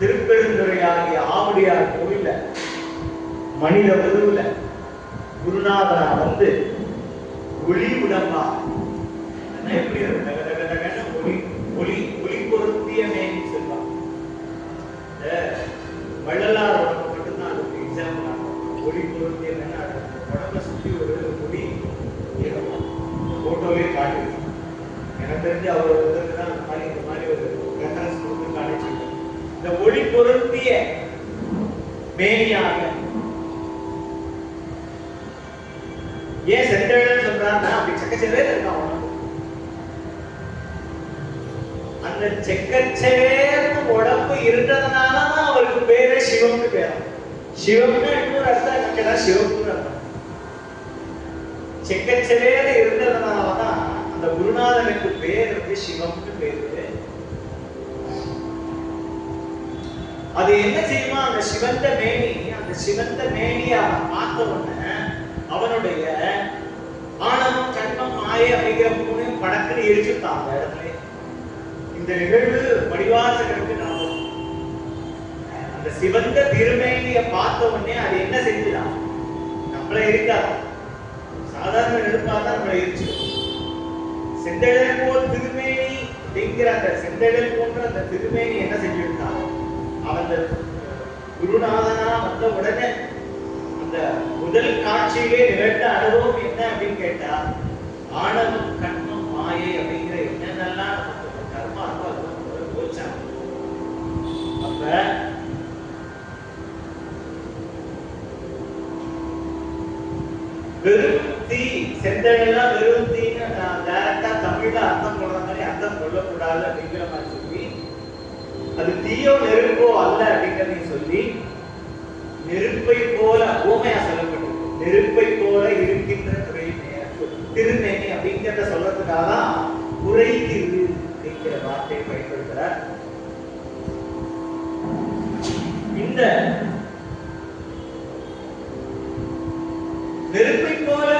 திருப்பெருந்துறையாகிய ஆவுடையார் கோயில மனித உருவுல குருநாதனா வந்து ஒளி உடம்பா எப்படி ஒளி ஒளி ஒளி பொருத்திய மேனி சொல்லுவாங்க. வள்ளலார் உடம்பு மட்டும்தான் அதுக்கு எக்ஸாம்பிள் ஆகும். ஒளி பொருத்திய உடம்ப சுற்றி ஒரு ஒளி போட்டோவே காட்டுது. எனக்கு தெரிஞ்சு அவர் தான் அந்த மாதிரி இந்த மாதிரி ஒரு ரெஃபரன்ஸ் கொடுத்து காணிச்சிருக்காங்க. இந்த ஒளி பொருத்திய மேனியாக ஏன் செந்தழல் சொல்றாருன்னா அப்படி செக்கச்சவே இருக்கான். அந்த செக்கச்சவேர்ந்த உடம்பு இருந்ததுனாலதான் அவருக்கு பேரே சிவம்னு பேரும். சிவம்னு இன்னொரு அர்த்தம் என்னன்னா சிவம்னு அர்த்தம். செக்கச்சவேர இருந்ததுனாலதான் அந்த குருநாதனுக்கு பேர் வந்து சிவம்னு பேரு. அது என்ன செய்யுமா அந்த சிவந்த மேனி, அந்த சிவந்த மேனிய அவன் பார்த்த உடனே அவனுடைய ஆணவம் கண்மம் மாயை அப்படிங்கிற மூணையும் படக்குன்னு எரிச்சுட்டான் அந்த இடத்துல. இந்த நிகழ்வு மணிவாசகருக்கு நாம் அந்த சிவந்த திருமேனிய பார்த்த உடனே அது என்ன செஞ்சுதான் நம்மள இருக்காது. சாதாரண நெருப்பாதான் நம்மளை எரிச்சிடும். செந்தழல் போல் திருமேனி அப்படிங்கிற அந்த செந்தழல் போன்ற அந்த திருமேனி என்ன செஞ்சுட்டான் அவன் குருநாதனா வந்த உடனே அந்த முதல் காட்சியிலே நிகழ்ந்த அனுபவம் என்ன அப்படின்னு கேட்டா ஆணவம் கண்மம் மாயை அப்படிங்கிற என்னென்னலாம் நமக்கு கர்மா இருக்கும் போச்சாங்க. அப்ப வெறுத்தி செந்தழலாம் வெறுத்தின்னு நான் டைரக்டா தமிழ்ல அர்த்தம் சொல்ற மாதிரி அர்த்தம் சொல்லக்கூடாது அப்படிங்கிற மாதிரி சொல்லி அது தீயோ நெருப்போ அல்ல அப்படிங்கிறதையும் சொல்லி நெருப்பை போல ஓமையா சொல்லப்பட்டிருக்கு. நெருப்பை போல இருக்கின்ற திருமேனி அப்படிங்கிறத சொல்றதுக்காக தான் குறை திரு அப்படிங்கிற வார்த்தையை பயன்படுத்துறார். இந்த நெருப்பை போல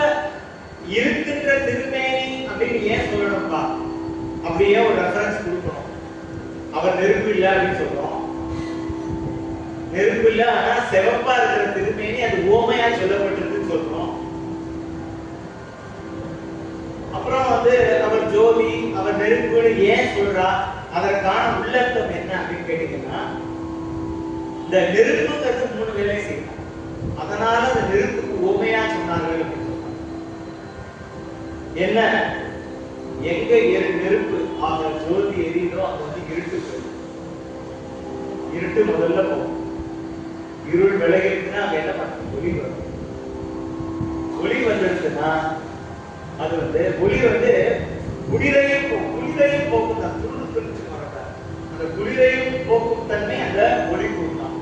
இருக்கின்ற திருமேனி அப்படின்னு ஏன் சொல்லணும்பா, அப்படியே ஒரு ரெஃபரன்ஸ் கொடுக்கணும். அவர் நெருப்பு இல்லை அப்படின்னு சொல்றோம். நெருப்பு இல்ல ஆனா செவப்பா இருக்கிற திருமேனி அது ஓமையா சொல்லப்பட்டிருக்குன்னு சொல்றோம். அப்புறம் வந்து அவர் ஜோதி அவர் நெருப்புன்னு ஏன் சொல்றா, அதற்கான உள்ளர்த்தம் என்ன அப்படின்னு கேட்டீங்கன்னா இந்த நெருப்புங்கிறது 3 வேலை செய்யணும். அதனால அந்த நெருப்புக்கு ஓமையா சொன்னார்கள் அப்படின்னு சொன்னாங்க. என்ன எங்க நெருப்பு ஆக ஜோதி எரியுதோ அது வந்து இருட்டு போயிடும். இருட்டு முதல்ல போகும். இருள் விலகிருக்குன்னா அங்க என்ன பண்ணும், ஒளி வரும். ஒளி வந்துருக்குன்னா அது வந்து ஒளி வந்து குளிரையும் போக்கும் தான். துருள் பிரிச்சு மாட்டார். அந்த குளிரையும் போக்கும் தன்மை அந்த ஒளி கூட்டான்.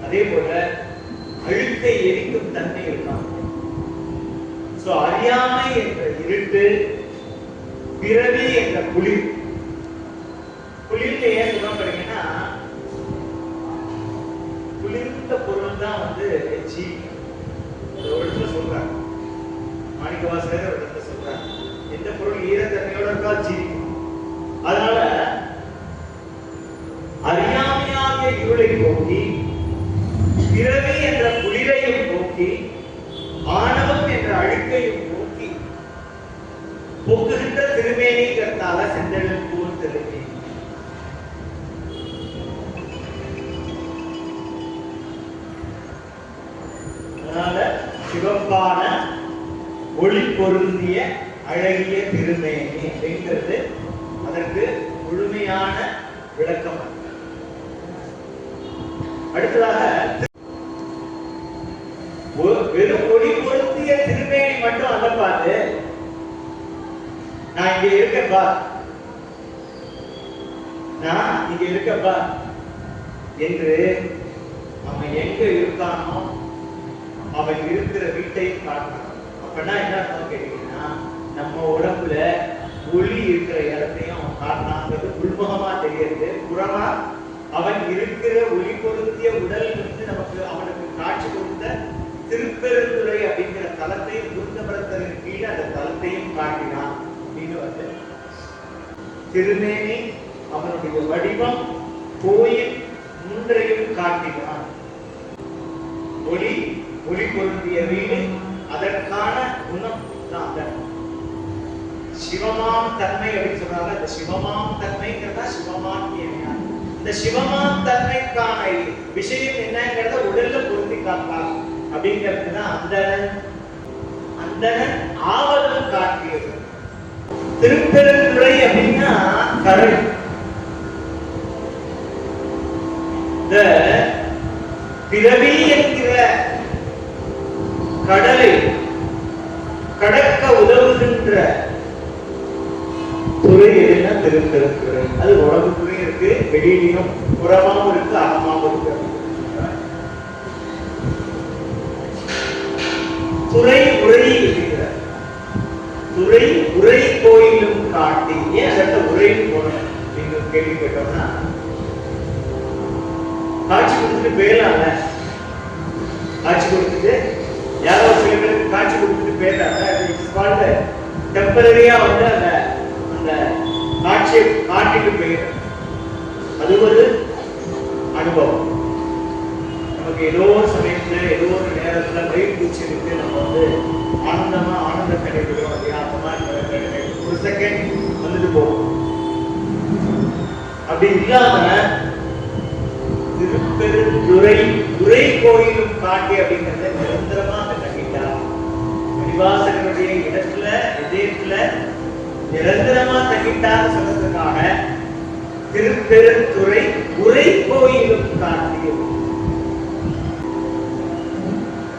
அதே போல அழுத்தை எரிக்கும் தன்மை இருக்கான். சோ அறியாமை என்ற இருட்டு, பிறவி என்ற குளிர். குளிர்ல ஏன் சொல்லப்படுங்கன்னா குளிர்ந்த பொருள் தான் வந்து ஜீவி. ஒரு இடத்துல சொல்றாங்க, மாணிக்கவாசகர் ஒரு இடத்துல சொல்றாங்க, எந்த பொருள் ஈரத்தன்மையோட இருக்கா ஜீவி. அதனால அறியாமையாகிய இருளை போக்கி, பிறவி என்ற குளிரையும் போக்கி, ஆணவம் என்ற அழுக்கையும் போக்கி போக்குகின்ற திருமேனிங்கிறதால செந்தழல் போல் திருமேனி. ஒளி பொருந்திய அழகிய திருமேனி அப்படிங்கிறது அதற்கு முழுமையான விளக்கம். அடுத்ததாக வெறும் ஒளி பொருந்திய திருமேனி மட்டும் அல்ல, பாரு நான் இங்க இருக்கேன்பா, நான் இங்க இருக்கப்பா என்று அவன் எங்க இருக்கானோ அவன் இருக்கிற வீட்டை காட்டணும். அப்படின்னா என்ன அர்த்தம் கேட்டீங்கன்னா, நம்ம உடம்புல ஒளி இருக்கிற இடத்தையும் அவன் காட்டினாங்கிறது உள்முகமா தெரியுது. புறமா அவன் இருக்கிற ஒளி பொருந்திய உடல் வந்து நமக்கு அவனுக்கு காட்சி கொடுத்த திருப்பெருந்துறை அப்படிங்கிற தலத்தையும் குருந்தபுரத்தின் கீழே அந்த தலத்தையும் காட்டினான் அப்படின்னு வந்து திருமேனி அவனுடைய வடிவம் கோயில் மூன்றையும் காட்டினான். ஒளி ஒளி பொருந்திய வீடு அதற்கான குணம் தான் சிவமாம் தன்மை அப்படின்னு சொல்றாங்க. இந்த சிவமாம் தன்மைங்கிறதா சிவமாக்கியமையா. இந்த சிவமாம் தன்மைக்கான விஷயம் என்னங்கிறத உடல்ல பொருந்தி காட்டலாம் அப்படிங்கிறதுதான் அந்தணன் ஆவலும் காட்டியது. திருப்பெருந்துறை அப்படின்னா கடல். இந்த பிறவி என்கிற கடலை கடக்க உதவுகின்ற துறை எதுனா திருப்பெருந்துறை. அது உடம்புக்குள்ளே இருக்கு, வெளியிலையும் புறமாவும் இருக்கு, அகமாவும் இருக்கு. துறை உரை இருக்கிறார். துறை உரை கோயிலும் காட்டி. ஏன் அதற்கு உரை போனோம் நீங்க கேள்வி கேட்டோம்னா, காட்சி கொடுத்துட்டு போயிடலாங்க. காட்சி கொடுத்துட்டு யாரோ சில பேருக்கு காட்சி கொடுத்துட்டு போயிடறாங்க. டெம்பரரியா வந்து அந்த அந்த காட்சியை காட்டிட்டு போயிடுற அது ஒரு அனுபவம். நமக்கு ஏதோ ஒரு சமயத்துல ஏதோ ஒரு நேரத்துல வயிறு பூச்சி இருக்கு, நம்ம வந்து ஆனந்த கிடைக்கிறோம். ஒரு செகண்ட் வந்துட்டு போகும். அப்படி இல்லாம திருப்பெருந்துறை துறை கோயிலும் காட்டி அப்படிங்கறத நிரந்தரமா தங்கிட்டார். மணிவாசகனுடைய இடத்துல இதயத்துல நிரந்தரமா தங்கிட்டார் சொன்னதுக்காக திருப்பெருந்துறை உரை கோயிலும் காட்டி.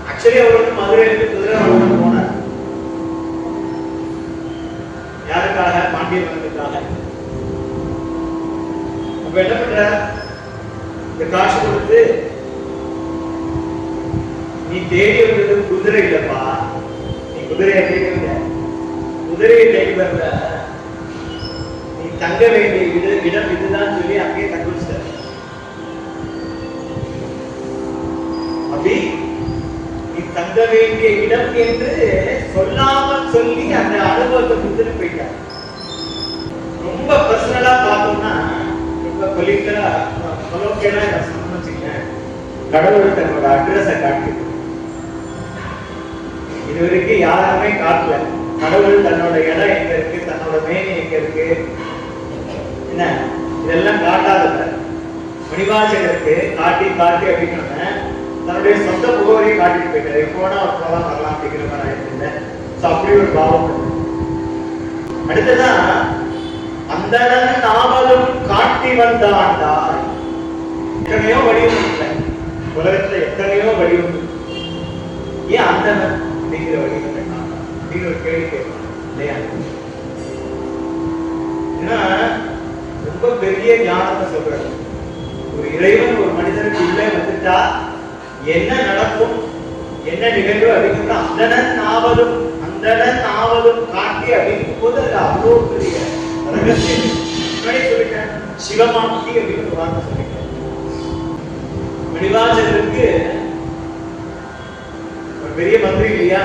ஆக்சுவலி அவர் வந்து மதுரையிலிருந்து குதிரை போனார். யாருக்காக? பாண்டிய மன்னனுக்காக. அப்ப என்ன பண்ற? இந்த காசு கொடுத்து நீ தேடி வந்தது குதிரை இல்லப்பா, நீ குதிரையை தேடி வந்த, குதிரையை தேடி வந்த, நீ தங்க வேண்டிய இடம் இதுதான் சொல்லி அங்கேயே தங்க வச்சிட்ட. அப்படி நீ தங்க வேண்டிய இடம் என்று சொல்லாமல் சொல்லி அந்த அனுபவத்தை கொடுத்துட்டு போயிட்டார். ரொம்ப பர்சனலா பார்த்தோம்னா, ரொம்ப கொலிக்கலா கடவுள் தன்னோட அட்ரஸை காட்டு. இதுவரைக்கும் யாருமே காட்டல. கடவுள் தன்னோட இடம் எங்க இருக்கு, தன்னோட மேனி எங்க இருக்கு, என்ன இதெல்லாம் காட்டாத மணிவாசகருக்கு காட்டி காட்டி அப்படின்னு தன்னுடைய சொந்த முகவரியை காட்டிட்டு போயிட்டாரு. எப்போனா ஒரு போலாம் வரலாம் அப்படிங்கிற மாதிரி ஆயிடுச்சு. அப்படி ஒரு பாவம். அடுத்ததான் அந்தணன் நாவலும் காட்டி வந்தாண்டாய். எத்தனையோ வடிவம் இல்லை உலகத்துல, எத்தனையோ வடிவம். ஏன் அந்தணன் அப்படிங்கிற வடிவத்தை காட்டலாம் அப்படின்னு ஒரு கேள்வி கேட்கலாம் இல்லையா? ஏன்னா ரொம்ப பெரிய ஞானத்தை சொல்றாரு. ஒரு இறைவன் ஒரு மனிதனுக்கு உள்ளே வந்துட்டா என்ன நடக்கும், என்ன நிகழ்வு அப்படிங்கிற அந்தணன் நாவலும் காட்டி அப்படிங்கும் போது அது அவ்வளோ பெரிய ரகசியம். சொல்லிட்டேன் சிவமாக்கி அப்படின்னு ஒரு வார்த்தை சொல்லிட்டேன். மணிவாசகருக்கு ஒரு பெரிய மந்திரி இல்லையா,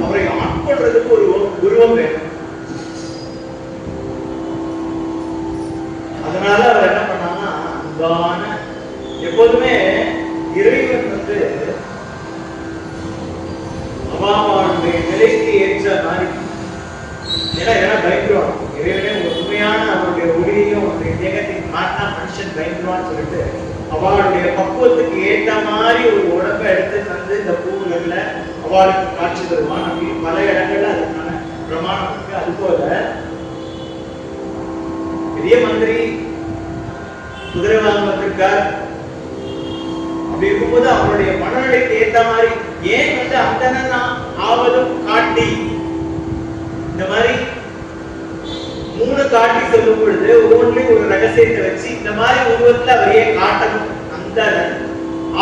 அவரை ஆட்கொள்றதுக்கு ஒரு உருவம் வேணும். அதனால அவர் என்ன பண்ணாங்கன்னா, அன்பான எப்போதுமே இறைவன் வந்து அவாவாளுடைய நிலைக்கு ஏற்ற மாதிரி, ஏன்னா பயந்துருவான் இறைவனே. உண்மையான அவருடைய ஒளியையும் அவருடைய தேகத்தையும் காட்டினா மனுஷன் பயந்துருவான்னு சொல்லிட்டு அவளுடைய பக்குவத்துக்கு ஏற்ற மாதிரி ஒரு உடம்பை எடுத்து தந்து இந்த பூவுகள்ல அவளுக்கு காட்சி தருவான் அப்படின்னு பல இடங்கள்ல அதுக்கான பிரமாணம் இருக்கு. அது போல பெரிய மந்திரி குதிரை வாங்க வந்திருக்கார். அப்படி இருக்கும்போது அவனுடைய மனநிலைக்கு ஏற்ற மாதிரி ஏன் அந்தனா ஆவதும் காட்டி இந்த மாதிரி 3 காட்டி சொல்லும் பொழுது ஒவ்வொன்றையும் ஒரு ரகசியத்தை வச்சு இந்த மாதிரி உருவத்துல அவர் ஏன் காட்டணும் அந்த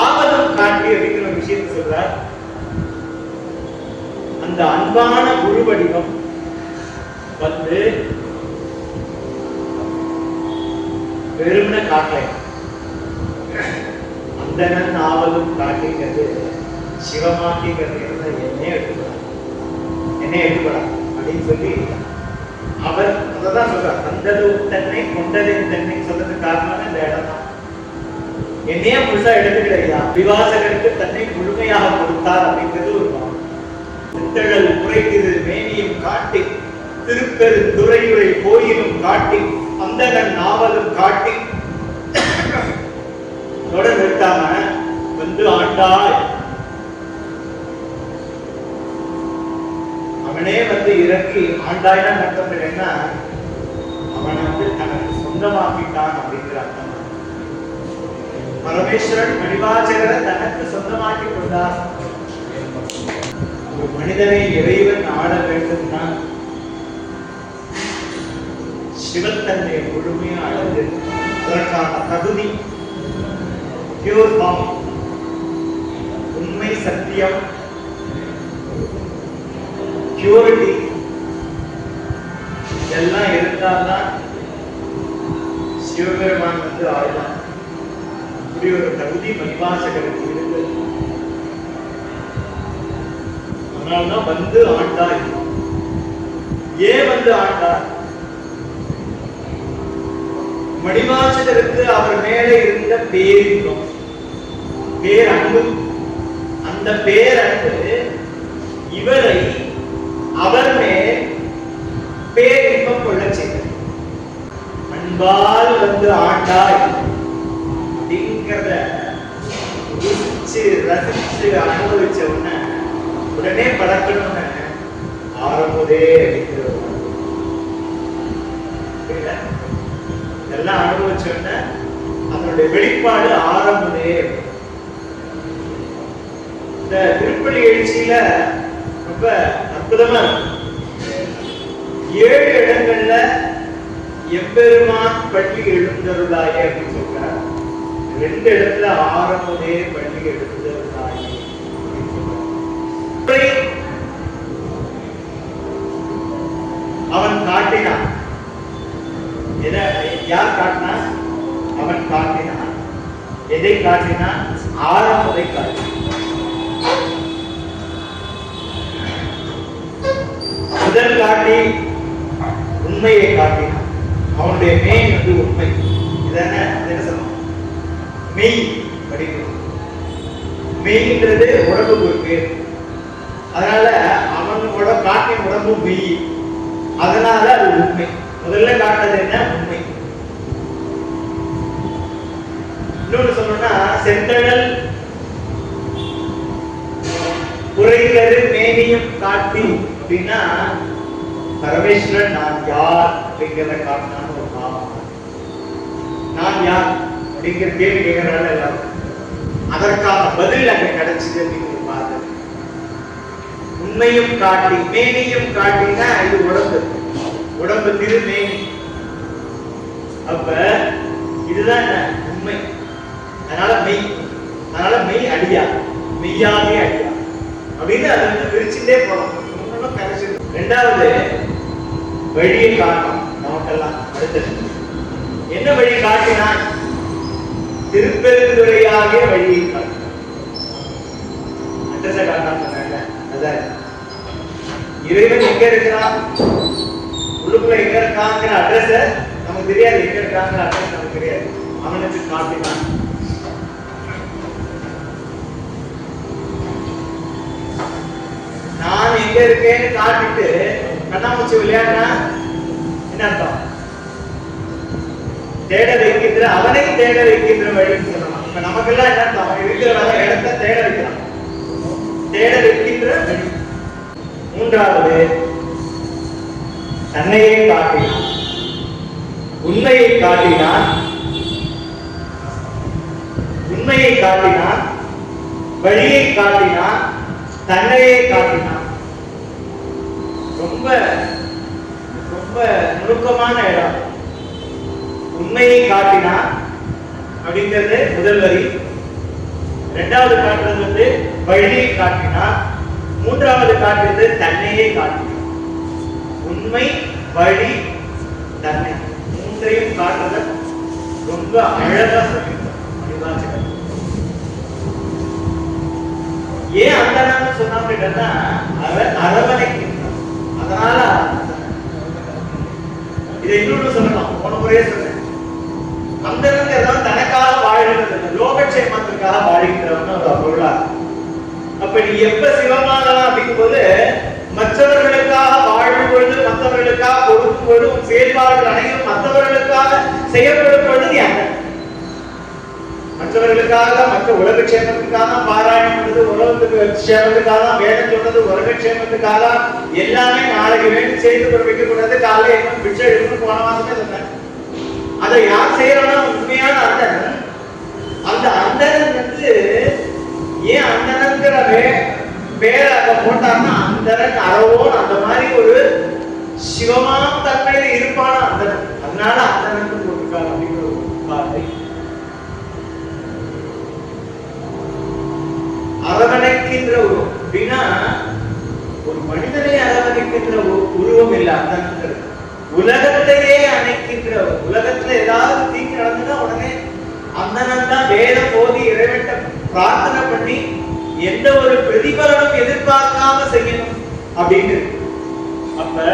ஆவதும் காட்டி அப்படிங்கிற ஒரு விஷயத்தை சொல்றார். அந்த அன்பான குரு வடிவம் வந்து வெறுமன காட்டலை. அந்த ஆவதும் காட்டிங்கிறது சிவமாக்கிங்கிறது என்னையே எடுத்துக்கலாம் அப்படின்னு சொல்லி அவர் அதான் சொல்றார். தந்தது தன்னை கொண்டதின் தன்னை சொல்றதுக்கு காரணம் இந்த இடம் தான். என்னையே முழுசா எடுத்துக்கிறையா விவாசகருக்கு தன்னை முழுமையாக கொடுத்தார் அப்படிங்கிறது ஒரு சித்தழல் குறைத்திரு மேனியும் காட்டி திருப்பெரு துறையுரை கோயிலும் காட்டி அந்த நாவலும் காட்டி தொடர் நிறுத்தாம வந்து ஆண்டாய் அவனே வந்து இறக்கி ஆண்டாய்னா அர்த்தம் இல்லைன்னா அவனை வந்து தனக்கு சொந்தமாக்கிட்டான் அப்படிங்கிற அர்த்தம். பரமேஸ்வரன் மணிவாசகரை தனக்கு சொந்தமாக்கி கொண்டார். ஒரு மனிதனை இறைவன் ஆள வேண்டும்னா சிவத்தன்மை முழுமையா அடைந்து அதற்கான தகுதி பியூர் ஃபார்ம் உண்மை சத்தியம் பியூரிட்டி இதெல்லாம் இருந்தால்தான் சிவபெருமான் வந்து ஆழ்வான். இப்படி ஒரு தகுதி மணிவாசகருக்கு இருக்கு. அதனால்தான் வந்து ஆண்டாய். ஏன் வந்து ஆண்டார்? மணிவாசகருக்கு அவர் மேலே இருந்த பேரின்பம் பேரன்பு. அந்த பேரன்பு இவரை அவர் மேல் பேரின்பம் கொள்ள செய்தது. அன்பால் வந்து ஆண்டாய் அப்படிங்கிறத ருசிச்சு ரசிச்சு அனுபவிச்ச உடனே பழக்கணும்னு ஆரம்பதே அப்படிங்கிறது இதெல்லாம் அனுபவிச்ச உடனே அதனுடைய வெளிப்பாடு ஆரம்பதே. இந்த திருப்பள்ளி எழுச்சியில ரொம்ப அற்புதமா 7 இடங்கள்ல எம்பெருமான் பள்ளி எழுந்தருளாயே அப்படின்னு சொல்றார். 2 இடத்துல ஆரம்பதே பள்ளி எழுந்தருளாயே அவன் காட்டினான். யார் காட்டினா? அவன் காட்டினான். எதை காட்டினான்? ஆரம்பத்தை காட்டினான். முதல் காட்டி உண்மையை காட்டினான். அவனுடைய மெய் வந்து உண்மை. என்ன சொல்லணும்? மெய் படிக்கணும். மெய்ன்றது உடம்புக்கு ஒரு பேர். அதனால அவனோட காட்டின் உடம்பு மெய். அதனால அது உண்மை. முதல்ல காட்டுறது என்ன? உண்மை. இன்னொன்று சொல்லணும்னா செந்தழல் குறைகிறது மேனியும் காட்டி அப்படின்னா பரமேஸ்வரன் நான் யார் அப்படிங்கிறத காட்டினான்னு ஒரு பாவம். நான் யார் அப்படிங்கிற கேள்வி கேட்கறதுனால எல்லாரும் அதற்கான பதில் அங்க கிடைச்சது அப்படின்னு பாருங்க. உண்மையும் காட்டி மேனியும் காட்டினா இது உடம்பு திருமேனி. அப்ப இதுதான் உண்மை. அதனால மெய் அடியா மெய்யாவே அடியா அப்படின்னு அதை வந்து விரிச்சுட்டே போறோம். ரெண்டாவது வழியை காட்டணும் நமக்கெல்லாம். அடுத்தது என்ன வழி காட்டினான்? திருப்பெருந்துறையாகிய வழியை காட்டினான். அட்ரஸை காட்டான்னு சொன்னாங்க. அதான் இறைவன் எங்க இருக்கிறான், உள்ளுக்குள்ள எங்க இருக்காங்கிற அட்ரஸ் நமக்கு தெரியாது. எங்க இருக்காங்கிற அட்ரஸ் நமக்கு தெரியாது. அவனுக்கு காட்டினான். நான் எங்க இருக்கேன்னு காட்டிட்டு கண்ணாமூச்சி விளையாடுனா என்ன அர்த்தம்? தேட வைக்கின்ற அவனை தேட வைக்கின்ற வழின்னு சொல்லலாம். நமக்கெல்லாம் என்ன அர்த்தம்? இருக்கிற இடத்தை தேட வைக்கிறான். தேட வைக்கின்ற வழி. மூன்றாவது, தன்னையே காட்டினான், உண்மையை காட்டினான், உண்மையை காட்டினான், வழியை காட்டினான், தன்னையே காட்டினான். ரொம்ப ரொம்ப நுணுக்கமான இடம். உண்மையை காட்டினான் அப்படிங்கிறது முதல் வரி. இரண்டாவது காட்டுறது வழியை காட்டினான். மூன்றாவது காட்டுறது தன்னையே காட்டினான். உண்மை, வழி, தன்னை மூன்றையும் காட்டுறத ரொம்ப அழகா சொல்லியிருக்கார். ஏன் அந்த சொன்னா அரவணைக்கின்றார். அதனால இதை இன்னொன்னு சொல்லலாம். போன முறையே சொன்னேன், அந்த தனக்காக வாழ்கிறது, லோகக்ஷேமத்திற்காக வாழ்கிறவன் ஒரு பொருளா. அப்ப நீ எப்ப சிவமாகலாம் அப்படிங்கும் போது, மற்றவர்களுக்காக வாழும் பொழுது, மற்றவர்களுக்காக கொடுக்கும் பொழுது, உன் செயல்பாடுகள் அனைத்தும் மற்றவர்களுக்காக செய்யப்படும் பொழுது நீ அந்த மற்றவர்களுக்காக, மற்ற உலக க்ஷேமத்துக்காக பாராயணம் பண்ணுறது, உலகத்துக்கு க்ஷேமத்துக்காக வேதம் சொல்றது, உலக க்ஷேமத்துக்காக எல்லாமே நாளைக்கு வேண்டி செய்து வைக்க கூடாது. காலையில என்ன பிச்சை எடுக்கணும் போன மாசமே சொன்னேன். அதை யார் செய்யறோம்னா உண்மையான அந்தணன். அந்த அந்தணன் ஏன் அந்தணன்கிற பேரை அங்க போட்டார்னா, அந்தணன் அறவோன் அந்த மாதிரி ஒரு சிவமான தன்மையில இருப்பான அந்தணன். அதனால அந்தணன் போட்டிருக்காரு அப்படிங்கிற ஒரு வார்த்தை. அரவணைக்கின்ற உருவம் அப்படின்னா, ஒரு மனிதனை அரவணைக்கின்ற உருவம் இல்லை அந்தணன். உலகத்தையே அணைக்கின்ற, உலகத்துல ஏதாவது தீங்கு நடந்ததுன்னா உடனே அந்தணன் தான் வேதம் போதி இறைவன்ட்ட பிரார்த்தனை பண்ணி எந்த ஒரு பிரதிபலனும் எதிர்பார்க்காம செய்யணும் அப்படின்னு. அப்ப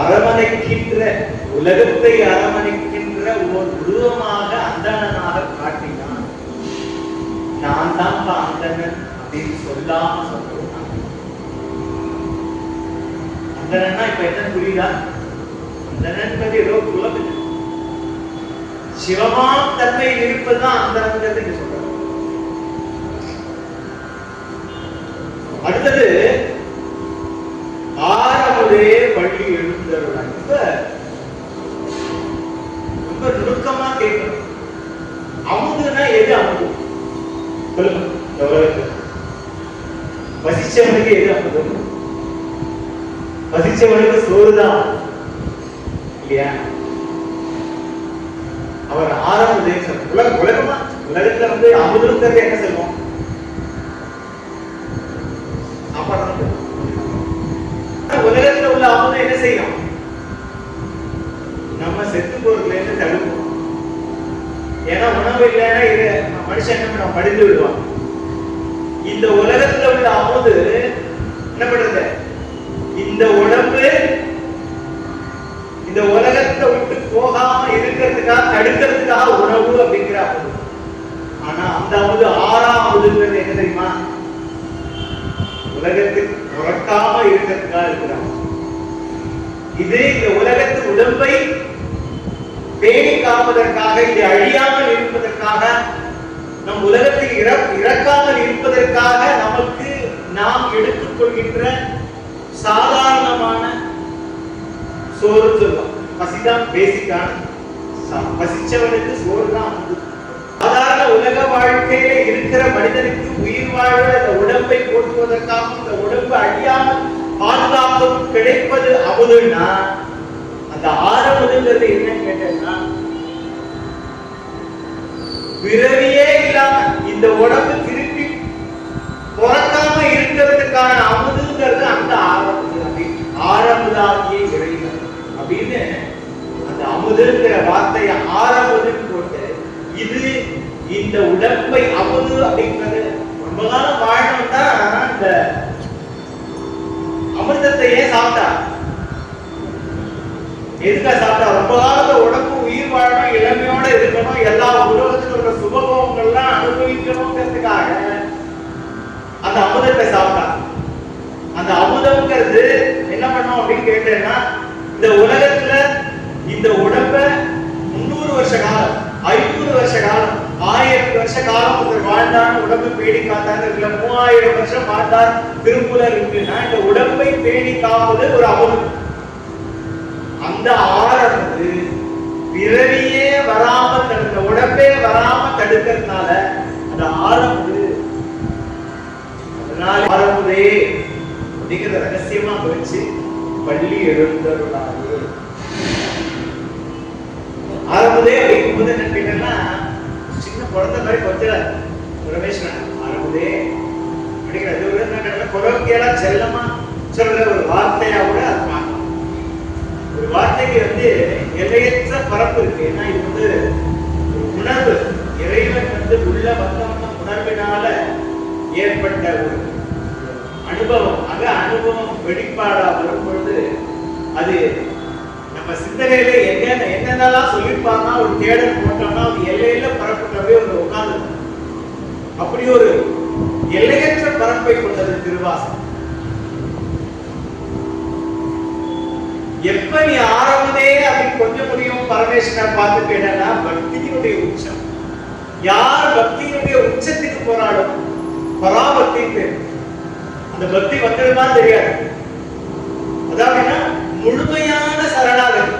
அரவணைக்கின்ற, உலகத்தை அரவணைக்கின்ற ஒரு உருவமாக அந்தணனாக காட்டினான். நான் தான் அந்தணன் அப்படின்னு சொல்லாம சொல்றேன். அந்தணன்னா இப்ப என்ன புரியுதா? அந்தணன் ஏதோ குலம் இல்லை, சிவமான தன்மையில் இருப்பதுதான் அந்தணங்கிறது இங்க சொல்றாங்க. அடுத்தது, ஆரமுதே பள்ளி எழுந்தருளாய். ரொம்ப நுணுக்கமா கேட்கணும். அமுதுனா எது அமுது? சொல்லுங்க. வசிச்சவனுக்கு எது அமுது? வசிச்சவனுக்கு சோறுதான் இல்லையா? அவர் ஆரம்பதே உலகமா, உலகத்துல அமுதுங்கிறது என்ன சொல்லுவோம்? உலகத்துல உள்ள அமுதம் என்ன செய்யும்? நம்ம செத்து போறதுல இருந்து தடுக்கும். ஏன்னா உணவு இல்லைன்னா மனுஷன் என்ன பண்ண மடிந்து விடுவான். இந்த உலகத்துல உள்ள அமுது என்ன பண்றது? இந்த உடம்பு இந்த உலகத்தை விட்டு போகாம இருக்கிறதுக்காக, தடுக்கிறதுக்காக உணவு அப்படிங்கிற அமுது. ஆனா அந்த அமுது ஆறாம் அமுதுங்கிறது என்ன தெரியுமா? உலகத்துக்கு புறக்காம இருக்கிறதுக்காக இருக்கிறான். இது இந்த உலகத்து உடம்பை பேணி காப்பதற்காக, இது அழியாமல் இருப்பதற்காக, நம் உலகத்தை இறக்காமல் இருப்பதற்காக நமக்கு நாம் எடுத்துக்கொள்கின்ற சாதாரணமான சோறு சொல்லுவோம். பசிதான் பேசிக்கான. பசிச்சவனுக்கு சோறு தான். சாதாரண உலக வாழ்க்கையில இருக்கிற மனிதனுக்கு உயிர் வாழ இந்த உடம்பை போற்றுவதற்காகவும் இந்த உடம்பு அழியாமல் பாதுகாப்பும் கிடைப்பது அமுதுன்னா, அந்த ஆரமுதுங்கிறது என்னன்னு கேட்டேன்னா, பிறவியே இல்லாம இந்த உடம்பு திருப்பி பிறக்காம இருக்கிறதுக்கான அமுதுங்கிறது அந்த ஆரமுது. ஆரமுதாகிய இறைவன் அப்படின்னு அந்த அமுதுங்கிற வார்த்தையை ஆரமுதுன்னு போட்டு, இது இந்த உடம்பை அமுது அப்படிங்கிறது ரொம்ப காலம் வாழணும்னா இந்த அமிர்தத்தையே சாப்பிட்டா. எதுக்காக சாப்பிட்டா? ரொம்ப காலத்துல உடம்பு உயிர் வாழணும், இளமையோட இருக்கணும், எல்லா உலகத்துல உள்ள சுபபோகங்கள்லாம் அனுபவிக்கணுங்கிறதுக்காக அந்த அமுதத்தை சாப்பிட்டா. அந்த அமுதம்ங்கிறது என்ன பண்ணும் அப்படின்னு கேட்டேன்னா, இந்த உலகத்துல இந்த உடம்ப 300 வருஷ காலம், 500 வருஷ காலம் பேணி காத்தார் இருக்குல்ல, 3000 வருஷம் பார்த்தார் திருமூலர் இருக்குன்னா இந்த உடம்பை பேணி காப்பது ஒரு அமுதம். அந்த ஆறானது பிறவியே வராம தடுக்க, உடம்பே வராம தடுக்கிறதுனால அந்த ஆரம்பு, அதனால ஆரம்புதே அப்படிங்கிற ரகசியமா வச்சு பள்ளி எழுந்தருளாயே. ஆரம்புதே அப்படிங்கும்போது என்ன கேட்டா சின்ன குழந்தை மாதிரி கொஞ்சம் ரமேஸ்வரன் ஆரம்புதே அப்படிங்கிறது கொரோக்கியலா செல்லமா சொல்ற ஒரு வார்த்தையா கூட அது பார்க்கலாம். ஒரு வார்த்தைக்கு எல்லையற்ற பரப்பு இருக்கு. ஏன்னா இது ஒரு உணர்வு, இறைவன் உள்ள வந்தவன உணர்வினால ஏற்பட்ட ஒரு அனுபவம். அனுபவம் வெளிப்பாடா வரும் பொழுது அது நம்ம சிந்தனையில என்னென்னலாம் சொல்லியிருப்பாங்கன்னா ஒரு தேடல் போட்டோம்னா அது எல்லையில பரப்புட்டவே ஒரு உட்கார்ந்து, அப்படி ஒரு எல்லையற்ற பரப்பை கொண்டது திருவாசகம். எப்ப நீ ஆரம்பதே அப்படி கொஞ்சம் முடியும் பரமேஸ்வரனை பார்த்து கேட்டா பக்தியினுடைய உச்சம். யார் பக்தியினுடைய உச்சத்துக்கு போராடும்? பராபக்தி பேர். அந்த பக்தி வந்துடுமா தெரியாது. அதாவது முழுமையான சரணாகதி.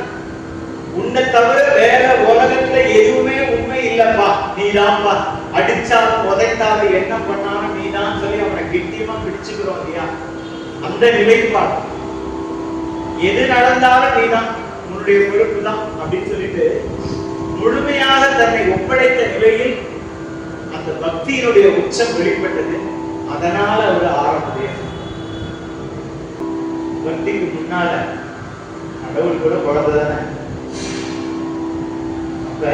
உன்னை தவிர வேற உலகத்துல எதுவுமே உண்மை இல்லப்பா, நீதான்ப்பா, அடிச்சாலும் உதைத்தாலும் என்ன பண்ணாலும் நீதான் சொல்லி அவனை கெட்டியமா பிடிச்சுக்கிறோம் இல்லையா, அந்த நிலைப்பாடு. எது நடந்தாலும் நீதான், உன்னுடைய பொறுப்பு தான் அப்படின்னு சொல்லிட்டு முழுமையாக தன்னை ஒப்படைத்த நிலையில் அந்த பக்தியினுடைய உச்சம் வெளிப்பட்டது. அதனால ஒரு ஆரம்பதே. பக்திக்கு முன்னால கடவுள் கூட குழந்தைதானே. அப்ப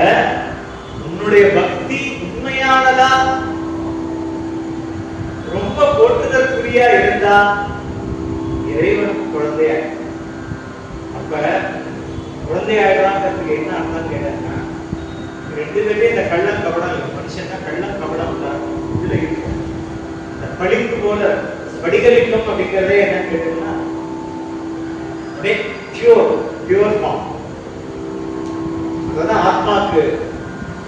உன்னுடைய பக்தி உண்மையானதா, ரொம்ப போற்றுதற்குரியா இருந்தா இறைவனுக்கு குழந்தையா. அப்ப குழந்தையாயிடலாங்கிறதுக்கு என்ன அர்த்தம் கேட்டா, ரெண்டு பேருமே இந்த கள்ளம் கபடம், மனுஷன் தான் கள்ளம் கபடம் உள்ள இருக்கும். இந்த படிப்பு போல படிகலிக்கும் அப்படிங்கிறதே என்ன கேட்டீங்கன்னா பியூர் ஃபார்ம். அதான் ஆத்மாக்கு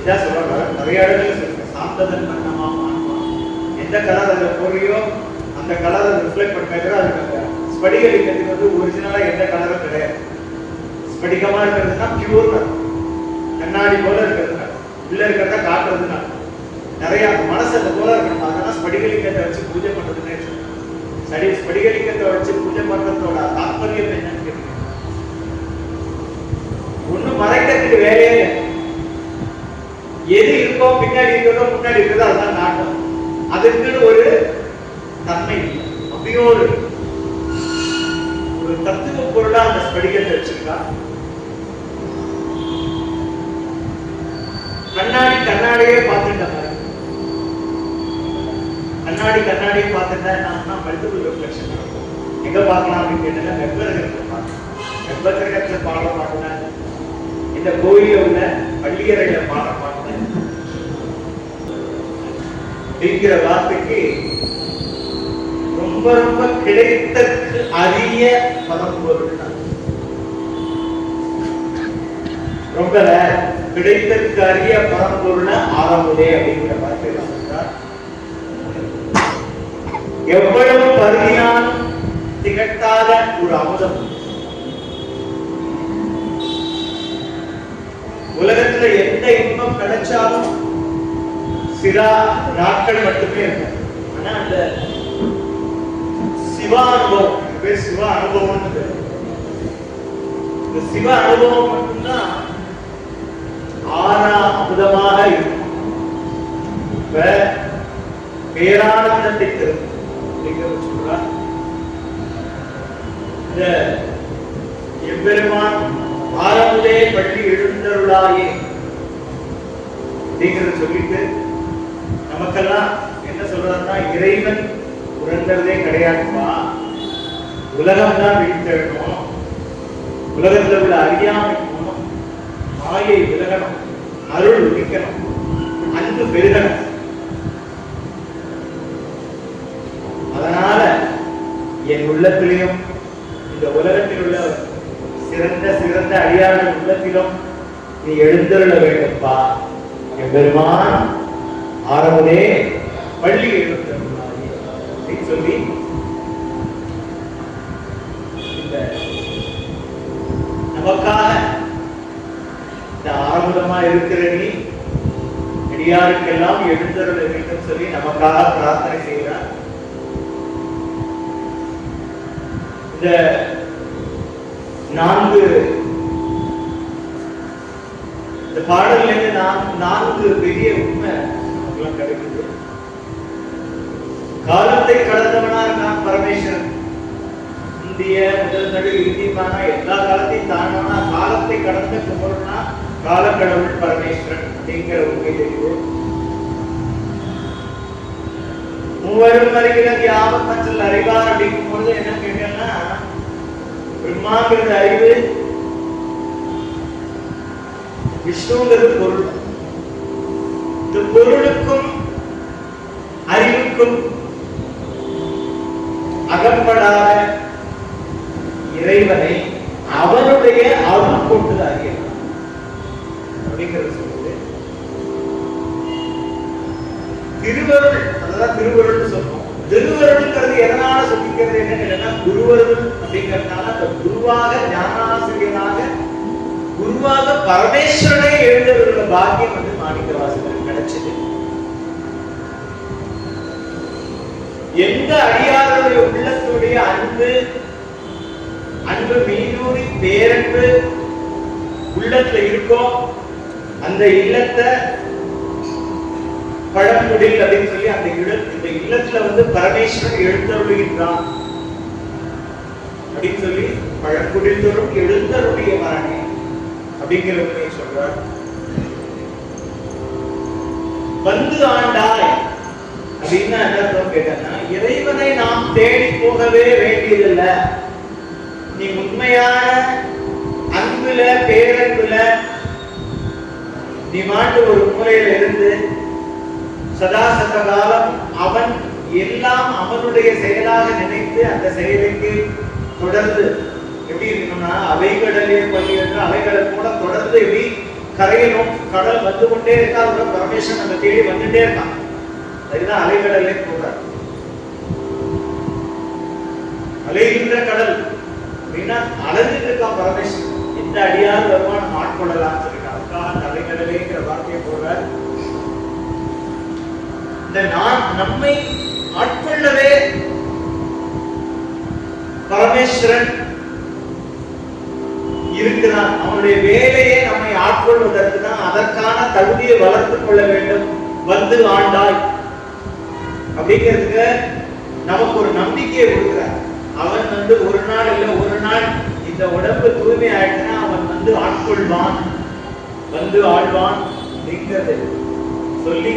இதான் சொல்றாங்க. நிறைய இடத்துல சொல்லுங்க, சாந்ததன் பண்ணமா ஆன்மா. எந்த கலர் அதுல போறியோ அந்த கலரை ரிஃப்ளெக்ட் பண்ணுறது. அதுக்கு ஸ்படிகலிங்கிறதுக்கு ஒரிஜினலா எந்த கலரும் கிடையாது. ஸ்படிகமா இருக்கிறதுனா பியூர், கண்ணாடி போல இருக்கிறதுனா, உள்ள இருக்கிறத காட்டுறதுனா நிறைய மனசு அந்த போல இருக்கணும். அதெல்லாம் ஸ்படிகலிங்கத்தை வச்சு பூஜை பண்றதுன்னு சரி. ஸ்படிகலிங்கத்தை வச்சு பூஜை பண்றதோட தாற்பயம் என்னன்னு கேட்க, ஒண்ணும் மறைக்கிறதுக்கு வேலையே இல்லை. எது இருக்கோ பின்னாடி இருக்கிறதோ முன்னாடி இருக்கிறதோ அதுதான் காட்டும். அதுக்குன்னு ஒரு தன்மை இல்லை. அப்படியே ஒரு தத்துவ பொருளா அந்த ஸ்படிகத்தை வச்சிருக்கா. கண்ணாடி கண்ணாடியே பார்த்துட்டாங்க. கண்ணாடியே பார்த்துட்டா என்ன மல்டிபிள் ரிஃப்ளெக்ஷன் நடக்கும். எங்க பார்க்கலாம் அப்படின்னு கேட்டா வெப்பகிரகத்தை பார்க்கலாம். வெப்பகிரகத்துல பாட மாட்டேன், இந்த கோயில உள்ள பள்ளியறையில பாட மாட்டேன் அப்படிங்கிற வார்த்தைக்கு ரொம்ப ரொம்ப கிடைத்தற்கு அரிய பதம்பொருள் தான். ரொம்ப கிடைத்தற்கு அரிய பரம்பொருள் ஆரம்பதே அப்படிங்கிற வார்த்தை தான். எவ்வளவு பருகினாலும் திகட்டாத ஒரு அமுதம். உலகத்துல எந்த இன்பம் கிடைச்சாலும் சில நாட்கள் மட்டுமே இருக்கும். ஆனா அந்த சிவ அனுபவம், சிவ அனுபவம், இந்த சிவ அனுபவம் மட்டும்தான் அமுதமாக இருக்கும். பேரானந்தத்தை தரும் சொல்றார். இந்த எம்பெருமான் ஆரம்பதே பள்ளி எழுந்தருளாயே அப்படிங்கிறத சொல்லிட்டு நமக்கெல்லாம் என்ன சொல்றாருன்னா, இறைவன் உணர்ந்ததே கிடையாதுப்பா, உலகம் தான் வீழ்த்தணும், உலகத்தில் உள்ள அறியாமை போகணும், மாயை விலகணும், அருள் உதிக்கணும், அன்பு பெருகணும். அதனால என் உள்ளத்திலையும் இந்த உலகத்தில் உள்ள சிறந்த சிறந்த அடியாள உள்ளத்திலும் நீ எழுந்தருள வேண்டும்பா. எம்பெருமான் ஆரம்பதே பள்ளி எழுந்தருளாயே அப்படின்னு சொல்லி இந்த நமக்காக இந்த ஆரம்பமா இருக்கிற நீ அடியாருக்கெல்லாம் எழுந்தருள வேண்டும் சொல்லி நமக்காக பிரார்த்தனை செய்கிறார். இந்த 4 இந்த பாடல்ல இருந்து 4 பெரிய உண்மை கிடைக்குது. காலத்தை கடந்தவனா இருக்கான் பரமேஸ்வரன். இந்திய முதல் நடு இறுதிமான எல்லா காலத்தையும் தாண்டவனா, காலத்தை கடந்த குமரனா காலக்கடவுள் பரமேஸ்வரன் அப்படிங்கிற உண்மை தெரியுது. மூவரும் அறிகிறது யாவம் மற்றல் அறிவார் அப்படிங்கும் பொழுது என்ன கேட்டேன்னா, பிரம்மாங்கிறது அறிவு, விஷ்ணுங்கிறது பொருள். இந்த பொருளுக்கும் அறிவுக்கும் அகப்படாத இறைவனை அவனுடைய அருள் கொண்டு அறியலாம் அப்படிங்கிறது சொல்லுது. திருவருள், அதான் திருவருள் சொல்றோம். திருவருள்ங்கிறது எதனால சொல்லிக்கிறது என்ன, குருவருள் அப்படிங்கிறதுனால அந்த குருவாக ஞானாசிரியனாக குருவாக பரமேஸ்வரனை எழுந்தவர்கள பாக்கியம் வந்து மாணிக்கவாசகருக்கு கிடைச்சது. எந்த அடியாருடைய உள்ளத்துடைய அன்பு மீனூரி பேரன்பு உள்ளத்துல இருக்கோ அந்த இல்லத்தை பழங்குடில் அப்படின்னு சொல்லி அந்த இந்த இல்லத்துல வந்து பரமேஸ்வரன் எழுந்தருளுகின்றான் அப்படின்னு சொல்லி பழங்குடில் தோறும் எழுந்தருடைய மரணே அப்படிங்கிற உண்மையை சொல்றார். வந்து ஆண்டாய் அப்படின்னா என்ன கேட்டா, இறைவனை நாம் தேடி போகவே வேண்டியதில்லை. நீ உண்மையான அன்புல பேரன்புல நீ மாட்டு ஒரு மூலையில இருந்து சதா சத காலம் அவன் எல்லாம் அவனுடைய செயலாக நினைத்து அந்த செயலுக்கு தொடர்ந்து எப்படி இருக்கணும்னா, அவைகடலே பள்ளி என்று அவைகளை கூட தொடர்ந்து எப்படி கரையணும். கடல் வந்து கொண்டே இருக்கா, அதோட பரமேஸ்வரன் நம்ம தேடி வந்துட்டே இருக்கான். அதுதான் அலைகடலே போறார். அலைகின்ற கடல் அப்படின்னா அலைஞ்சிட்டு இருக்கான் பரமேஸ்வரன். எந்த அடியார் வருமானம் ஆட்கொள்ளலாம் சொல்லிட்டு அதுக்காக அலைகடலேங்கிற வார்த்தையை போறார். இந்த நம்மை ஆட்கொள்ளவே பரமேஸ்வரன் இருக்கிறான். அவனுடைய வேலையை நம்மை ஆட்கொள்வதற்கு தான், அதற்கான தகுதியை வளர்த்துக் கொள்ள வேண்டும். வந்து ஆண்டாய் அப்படிங்கிறதுக்கு நமக்கு ஒரு நம்பிக்கையை கொடுக்கிறார். அவன் வந்து ஒரு நாள் இல்ல ஒரு நாள் இந்த உடம்பு தூய்மை ஆயிடுச்சுன்னா அவன் வந்து ஆட்கொள்வான், வந்து ஆழ்வான் அப்படிங்கிறது சொல்லி